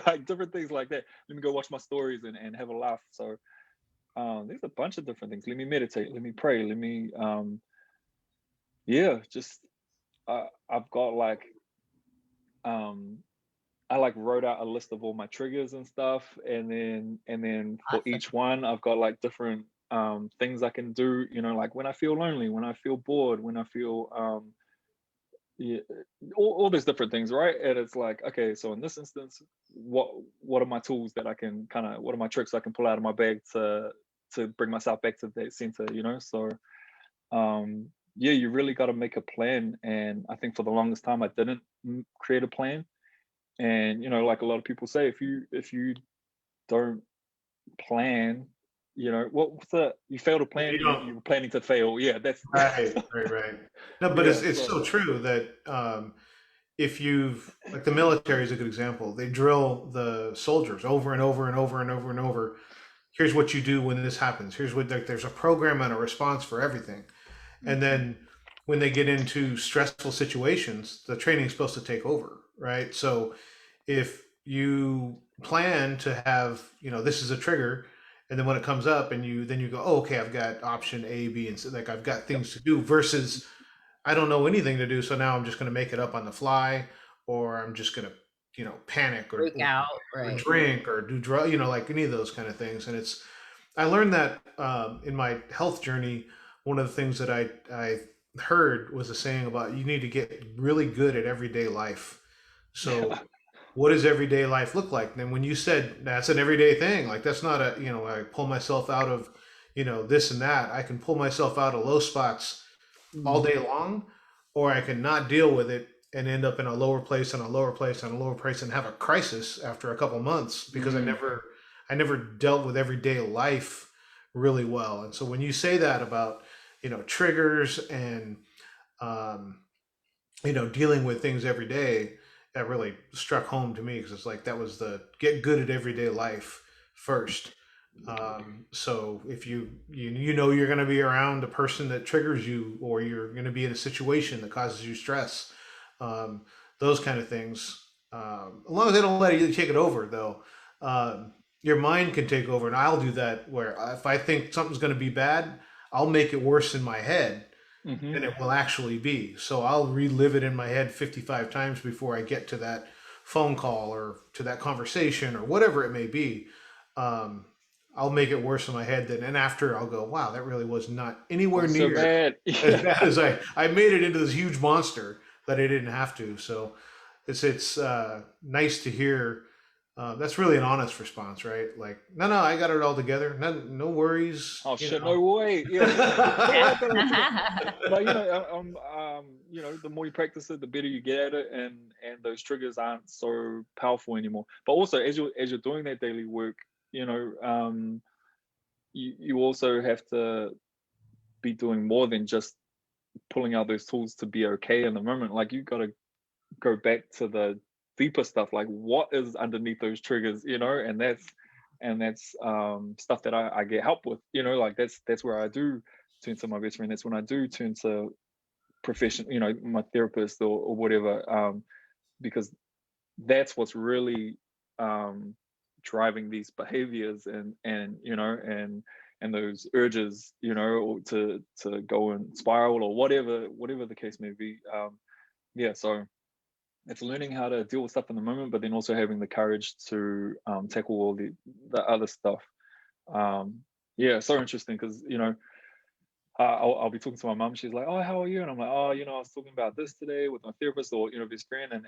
Like different things like that. Let me go watch my stories and have a laugh. So there's a bunch of different things. Let me meditate. Let me pray. Let me yeah, just I've got like um I like wrote out a list of all my triggers and stuff, and then for Awesome. each one I've got like different things I can do, like when I feel lonely, when I feel bored, when I feel yeah, all these different things, right? And it's like, okay, so in this instance, what are my tools that I can kind of, what are my tricks I can pull out of my bag to bring myself back to that center, So yeah, you really got to make a plan, and I think for the longest time I didn't create a plan. And like a lot of people say, if you don't plan, what's the, you fail to Yeah, plan, you don't. you're planning to fail. Yeah, that's Right, right, right. No, but yeah. it's So so true that if you've, like, the military is a good example. They drill the soldiers over and over and over and over and over. Here's what you do when this happens. Here's what, like, there's a program and a response for everything. And mhm. then when they get into stressful situations, the training's supposed to take over, right? So if you plan to have, this is a trigger, and then when it comes up and you go, oh, okay, I've got option A, B, and C, like, I've got Yep. things to do, versus I don't know anything to do, so now I'm just going to make it up on the fly, or I'm just going to, panic, or, Freak out, right? drink, or do drug, like any of those kind of things. And I learned that in my health journey. One of the things that I heard was a saying about, you need to get really good at everyday life. So what does everyday life look like? And then when you said that's an everyday thing, like, that's not a, I pull myself out of, this and that. I can pull myself out of low spots all Mhm. day long, or I can not deal with it and end up in a lower place and a lower place and a lower place and have a crisis after a couple months, because Mm. I never dealt with everyday life really well. And so when you say that about, triggers and um, dealing with things every day, that really struck home to me, because it's like, that was the get good at everyday life first. So if you're going to be around a person that triggers you, or you're going to be in a situation that causes you stress, um, those kind of things. As long as they don't let you take it over, though, your mind can take over, and I'll do that. Where if I think something's going to be bad, I'll make it worse in my head Mhm. than it will actually be. So I'll relive it in my head 55 times before I get to that phone call, or to that conversation, or whatever it may be. Um, I'll make it worse in my head then. And after I'll go, wow, that really was not anywhere So near bad. as bad as I made it into this huge monster that I didn't have to. So it's nice to hear. That's really an honest response, right? Like, no, I got it all together. No worries. Oh you shit! know. No way. Yeah. But the more you practice it, the better you get at it, and those triggers aren't so powerful anymore. But also, as you're doing that daily work, you also have to be doing more than just pulling out those tools to be okay in the moment. Like you got to go back to the deeper stuff, like what is underneath those triggers, and that's stuff that I get help with, like that's where I do turn to my best friend. That's when I do turn to profession, my therapist or whatever, because that's what's really driving these behaviors and those urges, to go and spiral or whatever the case may be. So it's learning how to deal with stuff in the moment, but then also having the courage to tackle all the other stuff. So interesting because I'll be talking to my mom. She's like, "Oh, how are you?" And I'm like, "Oh, I was talking about this today with my therapist or best friend, and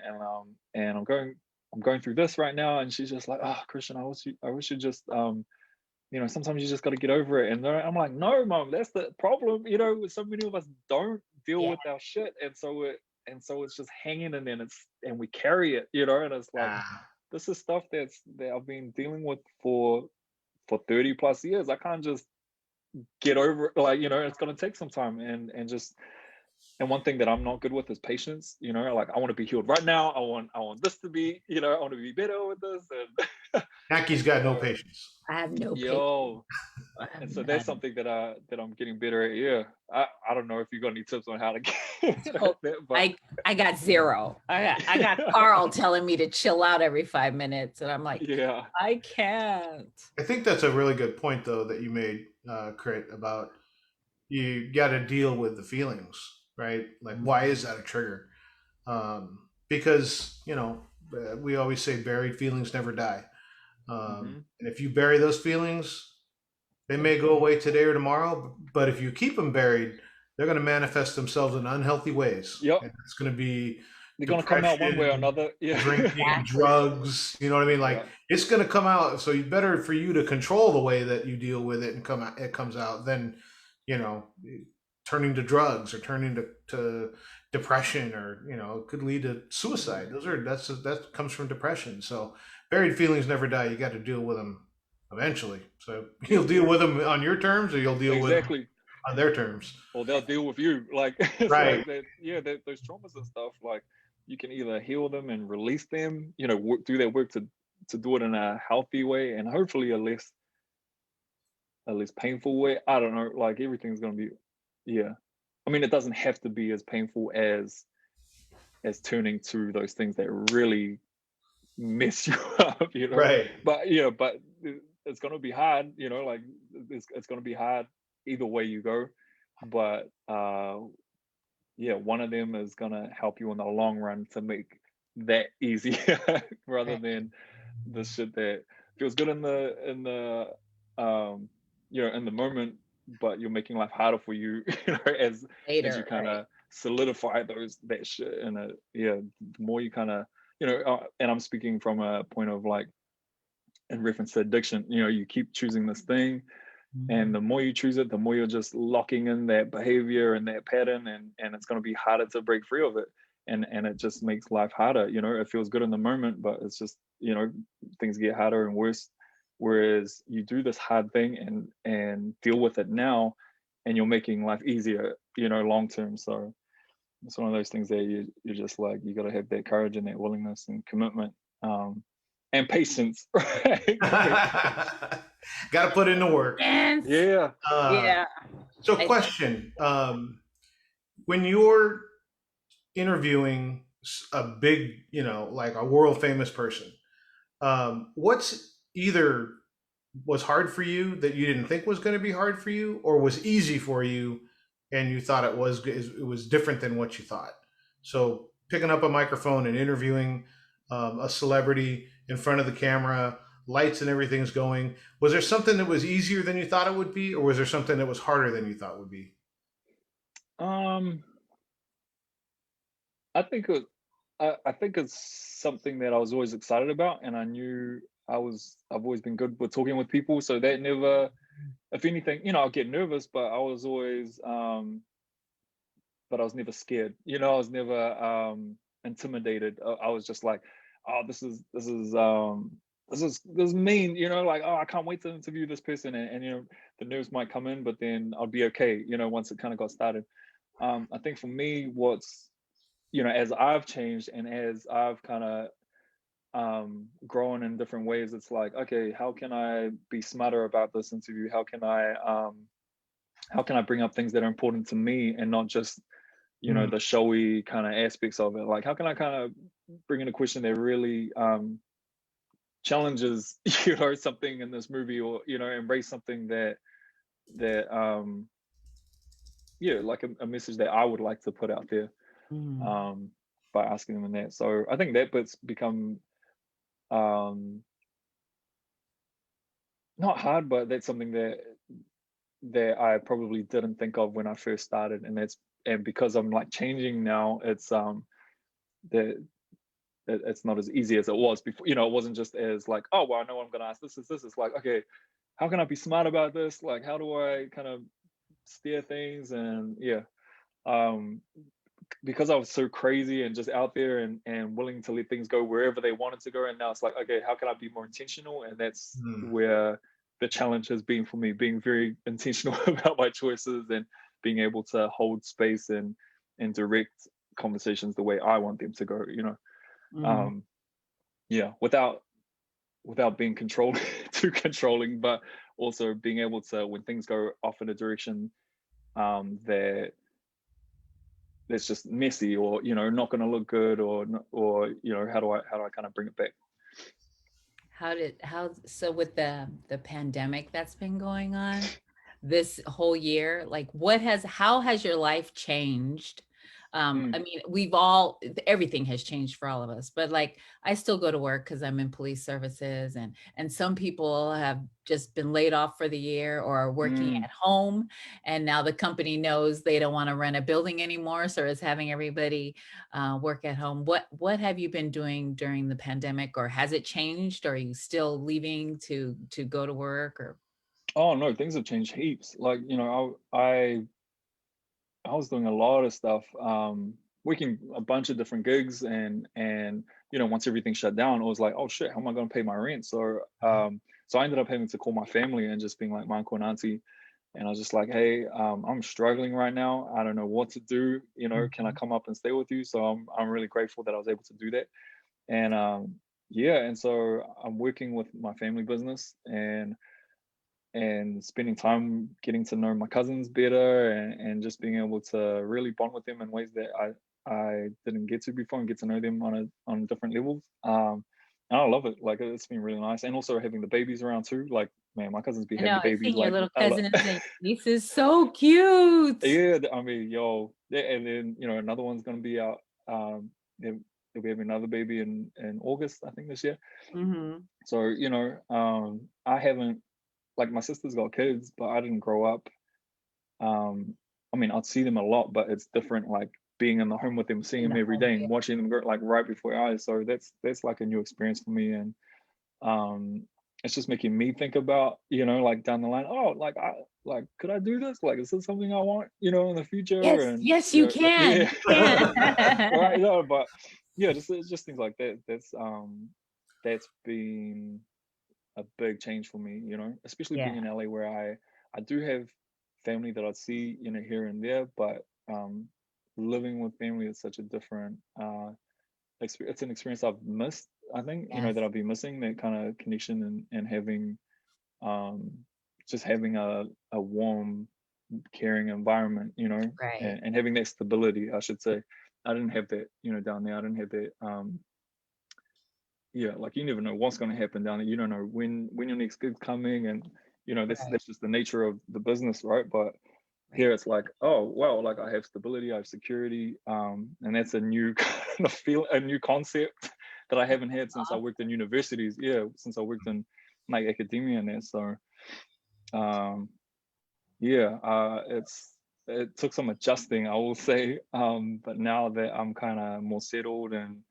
I'm going through this right now." And she's just like, "Oh, Kristian, I wish you just sometimes you just got to get over it." And I'm like, "No, mom, that's the problem. So many of us don't deal with our shit, and so it's just hanging, and then we carry it, and it's like this is stuff that I've been dealing with for 30 plus years. I can't just get over it. Like, it's going to take some time, and one thing that I'm not good with is patience. Like I want to be healed right now. I want this to be, I want to be better with this. And Naki's got no patience. I have no yo, and so that's something that I'm getting better at. Yeah, I don't know if you got any tips on how to get that, but I got zero. I got Carl telling me to chill out every 5 minutes, and I'm like, yeah, I can't. I think that's a really good point though that you made, Crit, about you got to deal with the feelings, right? Like, why is that a trigger? Because we always say buried feelings never die. And if you bury those feelings, they may go away today or tomorrow, but if you keep them buried, they're going to manifest themselves in unhealthy ways. Yep. And it's going to be they're going to come out one way or another. Yeah. Drinking, drugs, you know what I mean? Like it's going to come out. So it's better for you to control the way that you deal with it and it comes out than, turning to drugs or turning to depression or, it could lead to suicide. That comes from depression. So buried feelings never die. You got to deal with them eventually. So you'll deal with them on your terms, or you'll deal with them on their terms. Or they'll deal with you. Like, right. Like those traumas and stuff, like you can either heal them and release them, do that work to do it in a healthy way and hopefully a less painful way. I don't know. Like everything's going to be, I mean, it doesn't have to be as painful as turning to those things that really mess you up, Right. But it's going to be hard, like it's going to be hard either way you go. But one of them is going to help you in the long run to make that easier rather than the shit that feels good in the moment, but you're making life harder for you, as you kind of solidify that shit. And the more you kind of, and I'm speaking from a point of like, in reference to addiction, you keep choosing this thing, and the more you choose it, the more you're just locking in that behavior and that pattern, and it's going to be harder to break free of it. And it just makes life harder. It feels good in the moment, but it's just, things get harder and worse. Whereas you do this hard thing and deal with it now, and you're making life easier, long term. So it's one of those things that you're just like, you got to have that courage and that willingness and commitment, and patience, right? Got to put in the work. Yeah. So question, when you're interviewing a big, like a world famous person, what's either was hard for you that you didn't think was going to be hard for you, or was easy for you and you thought it was different than what you thought? So picking up a microphone and interviewing a celebrity in front of the camera lights and everything's going. Was there something that was easier than you thought it would be, or was there something that was harder than you thought would be? Um, I think I think it's something that I was always excited about, and I knew I've always been good with talking with people, so that never, if anything, I'll get nervous, but I was always but I was never scared. I was never intimidated. I was just like, oh, this is mean. Like, oh, I can't wait to interview this person, and the nerves might come in, but then I'll be okay. Once it kind of got started. I think for me, what's as I've changed and as I've kind of grown in different ways, it's like, okay, how can I be smarter about this interview? How can I bring up things that are important to me and not just the showy kind of aspects of it? Like, how can I kind of bring in a question that really challenges something in this movie, or embrace something that yeah, like a message that I would like to put out there, by asking them in that. So I think that bit's become not hard, but that's something that I probably didn't think of when I first started, and because I'm like changing now, that it's not as easy as it was before. It wasn't just as like, oh well, I know I'm gonna ask this. It's like, okay, how can I be smart about this? Like, how do I kind of steer things? And yeah, um, because I was so crazy and just out there and willing to let things go wherever they wanted to go. And now it's like, okay, how can I be more intentional? And that's where the challenge has been for me, being very intentional about my choices and being able to hold space and direct conversations the way I want them to go, yeah, without being controlled too controlling, but also being able to, when things go off in a direction that that's just messy, or not going to look good, or how do I kind of bring it back? So with the pandemic that's been going on this whole year, like how has your life changed? I mean, everything has changed for all of us, but like I still go to work because I'm in police services, and some people have just been laid off for the year or are working at home, and now the company knows they don't want to rent a building anymore, so it's having everybody work at home. What have you been doing during the pandemic, or has it changed? Or are you still leaving to go to work? Or Oh no, things have changed heaps. Like, I was doing a lot of stuff, working a bunch of different gigs, and once everything shut down, it was like, oh shit, how am I going to pay my rent? So I ended up having to call my family and just being like, my uncle and auntie, and I was just like, hey, I'm struggling right now. I don't know what to do. Can I come up and stay with you? So I'm really grateful that I was able to do that. And yeah, and so I'm working with my family business, and spending time getting to know my cousins better, and just being able to really bond with them in ways that I didn't get to before, and get to know them on different levels. And I love it. Like, it's been really nice. And also having the babies around too. Like, man, my cousins be I know having I've babies. seen your Like, little cousins and nieces, so cute. yeah, I mean, yo, yeah, and then another one's gonna be out. They'll be having another baby in August, I think, this year. So I haven't, like, my sister's got kids, but I didn't grow up. I mean, I'd see them a lot, but it's different, like being in the home with them, seeing them every day, and watching them grow, like, right before your eyes. So that's like a new experience for me, and it's just making me think about, like, down the line, oh, could I do this? Like, is this something I want, in the future? Yes, And yes, you can. yeah, You can. right, no, but yeah, just things like that. That's been a big change for me, especially being Yeah. in LA, where I do have family that I see, here and there, but living with family is such a different experience. It's an experience I've missed, I think, Yes. that I'll be missing, that kind of connection, and having um just having a warm, caring environment, Right. and having that stability, I should say. I didn't have that, down there. I didn't have that. Yeah, like, you never know what's going to happen down there. You don't know when your next gig's coming, and that's Right. that's just the nature of the business, right? But Right. here it's like, oh well, like, I have stability, I have security, and that's a new kind of a new concept that I haven't had since I worked in universities. Yeah, since I worked in like academia and that. So it took some adjusting, I will say. But now that I'm kind of more settled, and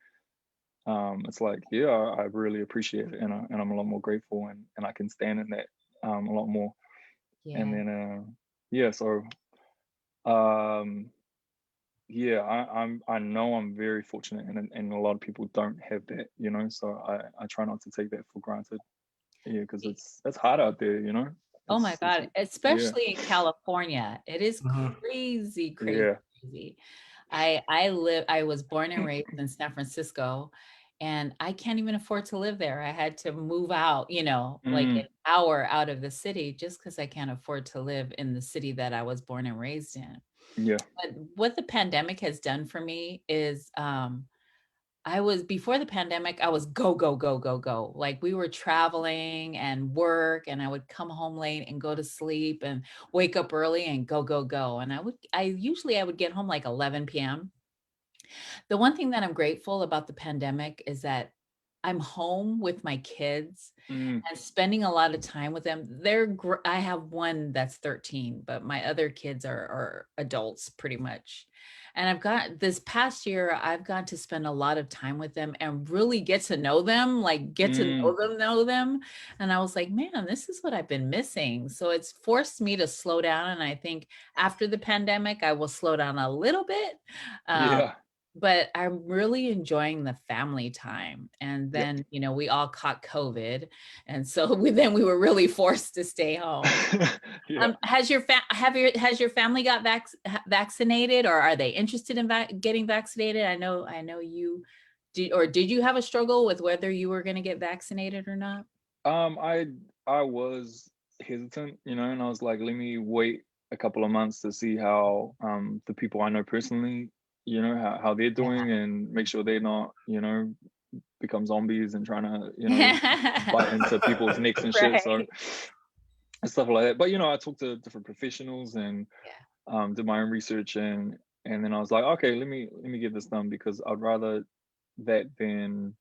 it's like, I really appreciate it, and I'm a lot more grateful, and I can stand in that a lot more. Yeah. And then so I know I'm very fortunate, and a lot of people don't have that, so I try not to take that for granted. Because it's hard out there, Oh my God, yeah. especially in California. It is Mhm. crazy, Yeah. crazy. I was born and raised in San Francisco, and I can't even afford to live there. I had to move out, like an hour out of the city, just because I can't afford to live in the city that I was born and raised in. Yeah. But what the pandemic has done for me is before the pandemic, I was go, go, go, go, go. Like we were traveling and work, and I would come home late and go to sleep and wake up early and go, go, go. And I would get home like 11 p.m. The one thing that I'm grateful about the pandemic is that I'm home with my kids and spending a lot of time with them. I have one that's 13, but my other kids are adults pretty much. And this past year, I've got to spend a lot of time with them and really get to know them, know them. And I was like, man, this is what I've been missing. So it's forced me to slow down. And I think after the pandemic, I will slow down a little bit. But I'm really enjoying the family time. And then, we all caught COVID. And so we were really forced to stay home. Has your family got vaccinated, or are they interested in getting vaccinated? I know you did, or did you have a struggle with whether you were going to get vaccinated or not? I was hesitant, and I was like, let me wait a couple of months to see how the people I know personally, how they're doing, and make sure they're not, become zombies and trying to, bite into people's necks and shit. So stuff like that. But I talked to different professionals and did my own research, and then I was like, okay, let me get this done, because I'd rather that than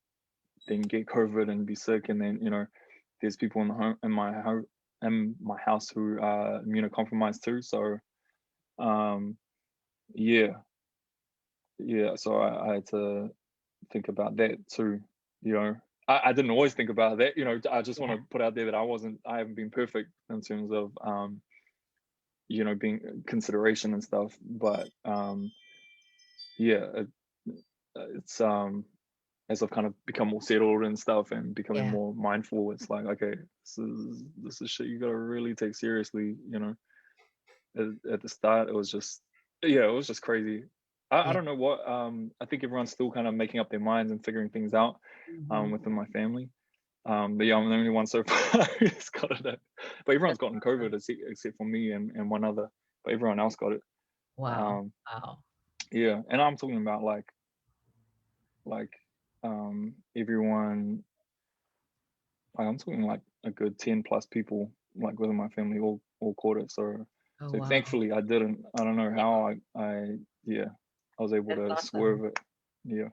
get COVID and be sick, and then there's people in my house who are immunocompromised too. So so I had to think about that too. I didn't always think about that. I just want to put out there that I haven't been perfect in terms of being consideration and stuff. But it's as I've kind of become more settled and stuff, and becoming more mindful, it's like, okay, this is shit you gotta really take seriously. At the start, it was just crazy. I don't know what, I think everyone's still kind of making up their minds and figuring things out within my family. But I'm the only one so far who's got it. But everyone's gotten COVID except for me and one other. But everyone else got it. Wow. Yeah, and I'm talking about like everyone. I'm talking like a good 10 plus people like within my family all caught it. So thankfully I didn't. I don't know how I was able to swerve it. Yeah.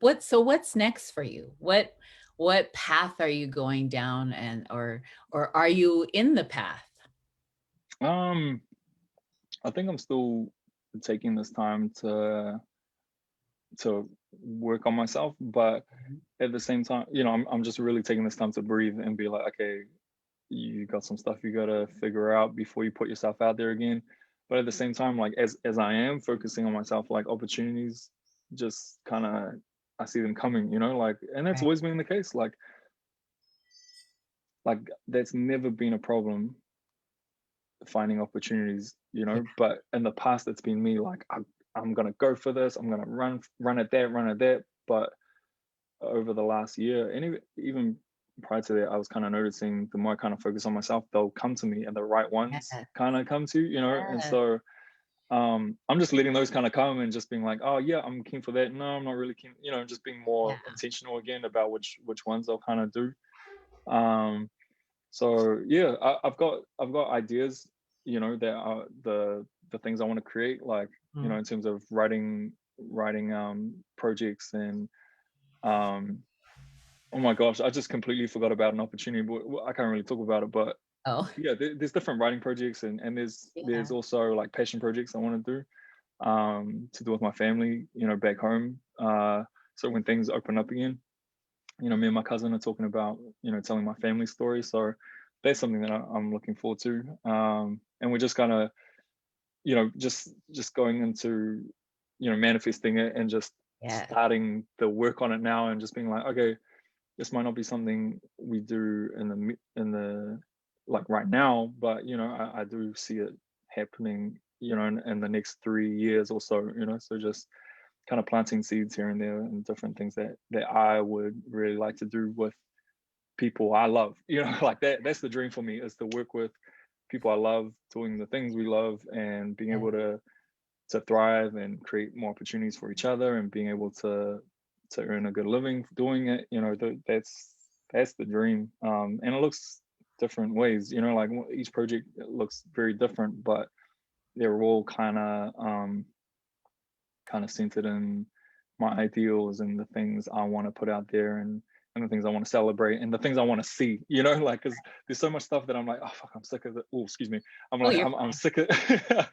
What's next for you? What path are you going down, and or are you in the path? I think I'm still taking this time to work on myself, but at the same time, I'm just really taking this time to breathe and be like, okay, you got some stuff you gotta figure out before you put yourself out there again. But at the same time, like as I am focusing on myself, like opportunities just kind of, I see them coming, and that's always been the case. Like that's never been a problem, finding opportunities, but in the past it's been me like, I'm gonna go for this, I'm gonna run at that. But over the last year, and even prior to that, I was kind of noticing the more I kind of focus on myself, they'll come to me, and the right ones kind of come to, and so I'm just letting those kind of come and just being like, oh yeah, I'm keen for that, no, I'm not really keen, just being more intentional again about which ones I'll kind of do. So yeah, I've got ideas, that are the things I want to create, like in terms of writing projects, and Oh my gosh, I just completely forgot about an opportunity, but I can't really talk about it. But Oh, yeah, there's different writing projects, and yeah. there's also like passion projects I want to do with my family, back home. So when things open up again, me and my cousin are talking about, telling my family story. So that's something that I'm looking forward to. And we're just kind of, just going into, manifesting it and just Yeah. starting the work on it now, and just being like, okay, this might not be something we do in the like right now, but I do see it happening, in the next 3 years or so. So just kind of planting seeds here and there and different things that I would really like to do with people I love. Like that's the dream for me, is to work with people I love, doing the things we love, and being Yeah. able to thrive and create more opportunities for each other, and being able to earn a good living doing it. That's the dream. And it looks different ways. Like each project looks very different, but they're all kind of centered in my ideals and the things I want to put out there, and the things I want to celebrate, and the things I want to see, like, because there's so much stuff that I'm like, oh fuck, I'm sick of it. Oh, excuse me. I'm Oh, like, you're I'm fine. sick of It's I'm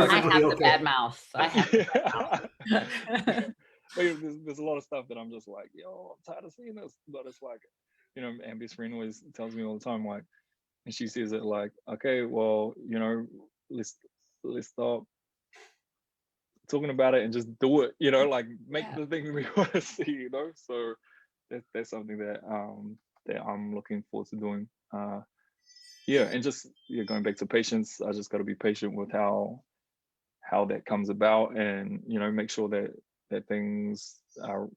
like, I perfectly have the bad okay. mouth. I have the bad yeah. mouth. But there's a lot of stuff that I'm just like, yo, I'm tired of seeing this. But it's like, and best friend always tells me all the time, like, and she says it like, okay, well, let's stop talking about it and just do it, like make Yeah. the thing we want to see, so that's something that I'm looking forward to doing. Yeah, and just going back to patience, I just got to be patient with how that comes about, and make sure that things are,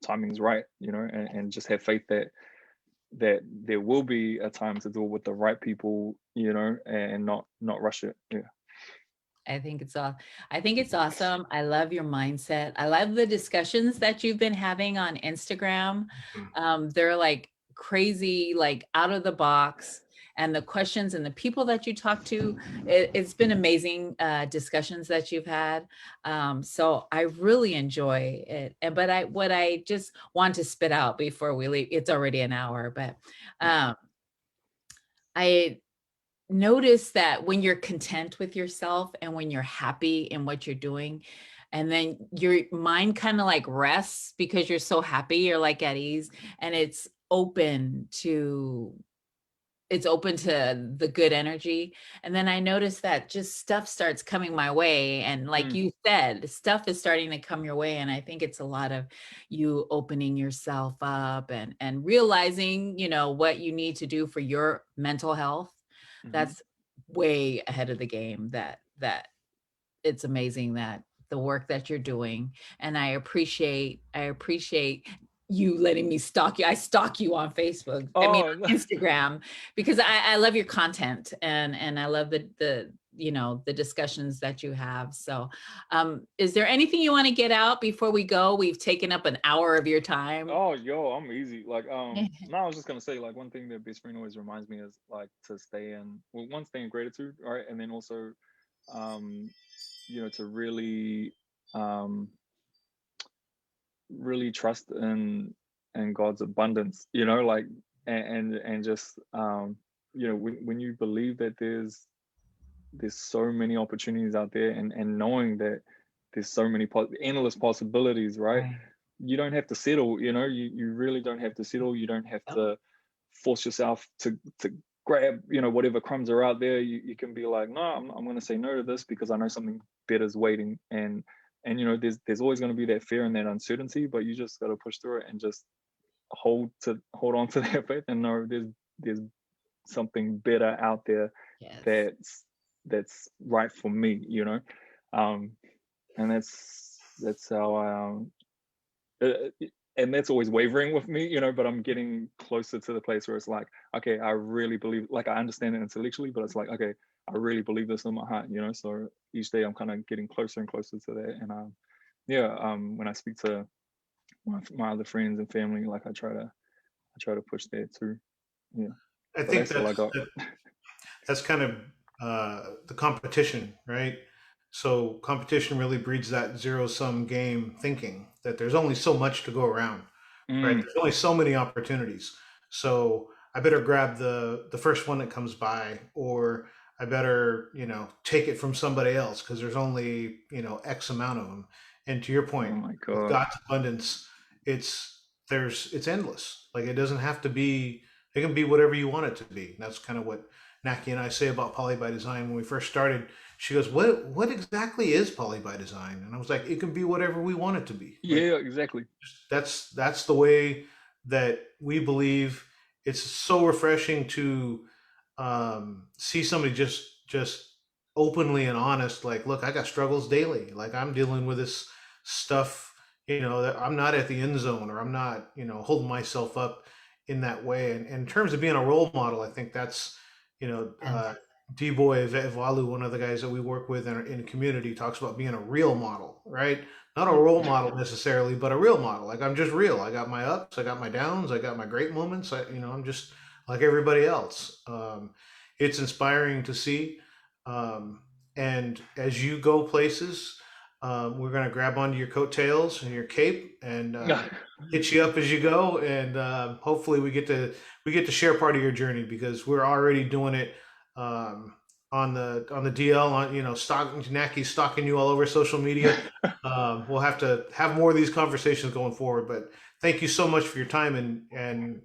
timing's right, and just have faith that there will be a time to do it with the right people, and not rush it. Yeah. I think it's awesome. I love your mindset. I love the discussions that you've been having on Instagram. They're like crazy, like out of the box, and the questions and the people that you talk to. It's been amazing discussions that you've had. So I really enjoy it. But what I just want to spit out before we leave. It's already an hour, but I notice that when you're content with yourself and when you're happy in what you're doing, and then your mind kind of like rests because you're so happy, you're like at ease, and it's open to the good energy. And then I noticed that just stuff starts coming my way, and like Mm. you said, stuff is starting to come your way. And I think it's a lot of you opening yourself up and realizing, what you need to do for your mental health. Mhm. That's way ahead of the game. That it's amazing that the work that you're doing, and I appreciate you letting me stalk you. I stalk you on Facebook. I mean, Oh, on Instagram, because I love your content, and I love the discussions that you have. So, is there anything you want to get out before we go? We've taken up an hour of your time. oh, yo, I'm easy. Like, no, I was just gonna say, like, one thing that best friend always reminds me is like to stay in, well, one, stay in gratitude, right, and then also, um, to um, really trust in God's abundance, like, and just, when you believe that there's so many opportunities out there, and knowing that there's so many endless possibilities, right? Right. You don't have to settle, you really don't have to settle. You don't have Oh, to force yourself to grab, whatever crumbs are out there. You can be like, no, I'm going to say no to this because I know something better is waiting. And there's always going to be that fear and that uncertainty, but you just got to push through it and just hold on to that faith, and know there's something better out there yes. that's right for me, um and that's how and that's always wavering with me, but I'm getting closer to the place where it's like, okay, I really believe, like, I understand it intellectually, but it's like, okay, I really believe this in my heart, so each day I'm kind of getting closer and closer to that. And yeah, when I speak to my other friends and family, like, I try to push that too. Yeah, I but think that's all I got. that's kind of the competition, right? So competition really breeds that zero sum game thinking that there's only so much to go around, right? Mm. There's only so many opportunities. So I better grab the first one that comes by, or I better, take it from somebody else because there's only, X amount of them. And to your Oh point, my with God. God's abundance, it's endless. Like it doesn't have to be, it can be whatever you want it to be. That's kind of what Naki and I say about Poly by Design. When we first started, she goes, what exactly is Poly by Design? And I was like, it can be whatever we want it to be. Like Yeah, exactly. that's the way that we believe. It's so refreshing to see somebody just openly and honest. Like, look, I got struggles daily. Like I'm dealing with this stuff. That I'm not at the end zone, or I'm not, holding myself up in that way. And in terms of being a role model, I think that's, you know, uh, D-Boy Evalu, one of the guys that we work with in the community, talks about being a real model, right? Not a role model necessarily, but a real model. Like I'm just real. I got my ups, I got my downs, I got my great moments. I'm just like everybody else. It's inspiring to see. And as you go places, we're going to grab onto your coattails and your cape and hit you up as you go. And hopefully we get to share part of your journey because we're already doing it. On the DL, Naki's stalking you all over social media. We'll have to have more of these conversations going forward. But thank you so much for your time and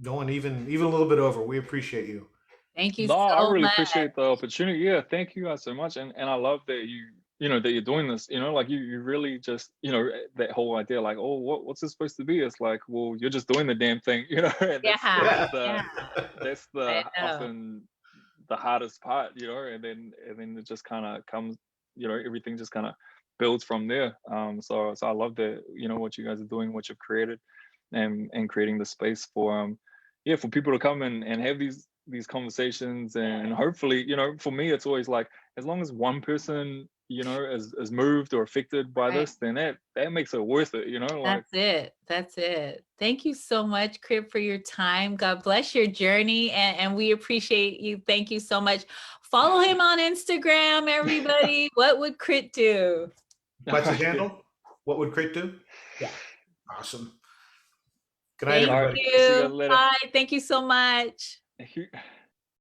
going even a little bit over. We appreciate you. Thank you No, I so really much. appreciate the opportunity. Yeah, thank you guys so much. And I love that that you're doing this, like you really just, that whole idea, like, oh, what's this supposed to be? It's like, well, you're just doing the damn thing, and that's Yeah, that's the yeah, that's I the know. often the hardest part, and then it just kind of comes, everything just kind of builds from there. So I love that, what you guys are doing, what you've created, and creating the space for for people to come and have these conversations, and hopefully, for me it's always like, as long as one person, is moved or affected by Right. this, then that makes it worth it, like. That's it. That's it. Thank you so much, Crip, for your time. God bless your journey. And we appreciate you. Thank you so much. Follow him on Instagram, everybody. What would Crit do? What's his Okay. handle? What would Crate do? Yeah. Awesome. Good night, Thank All right, everybody. see you guys you. later. Bye. Thank you so much. Thank you.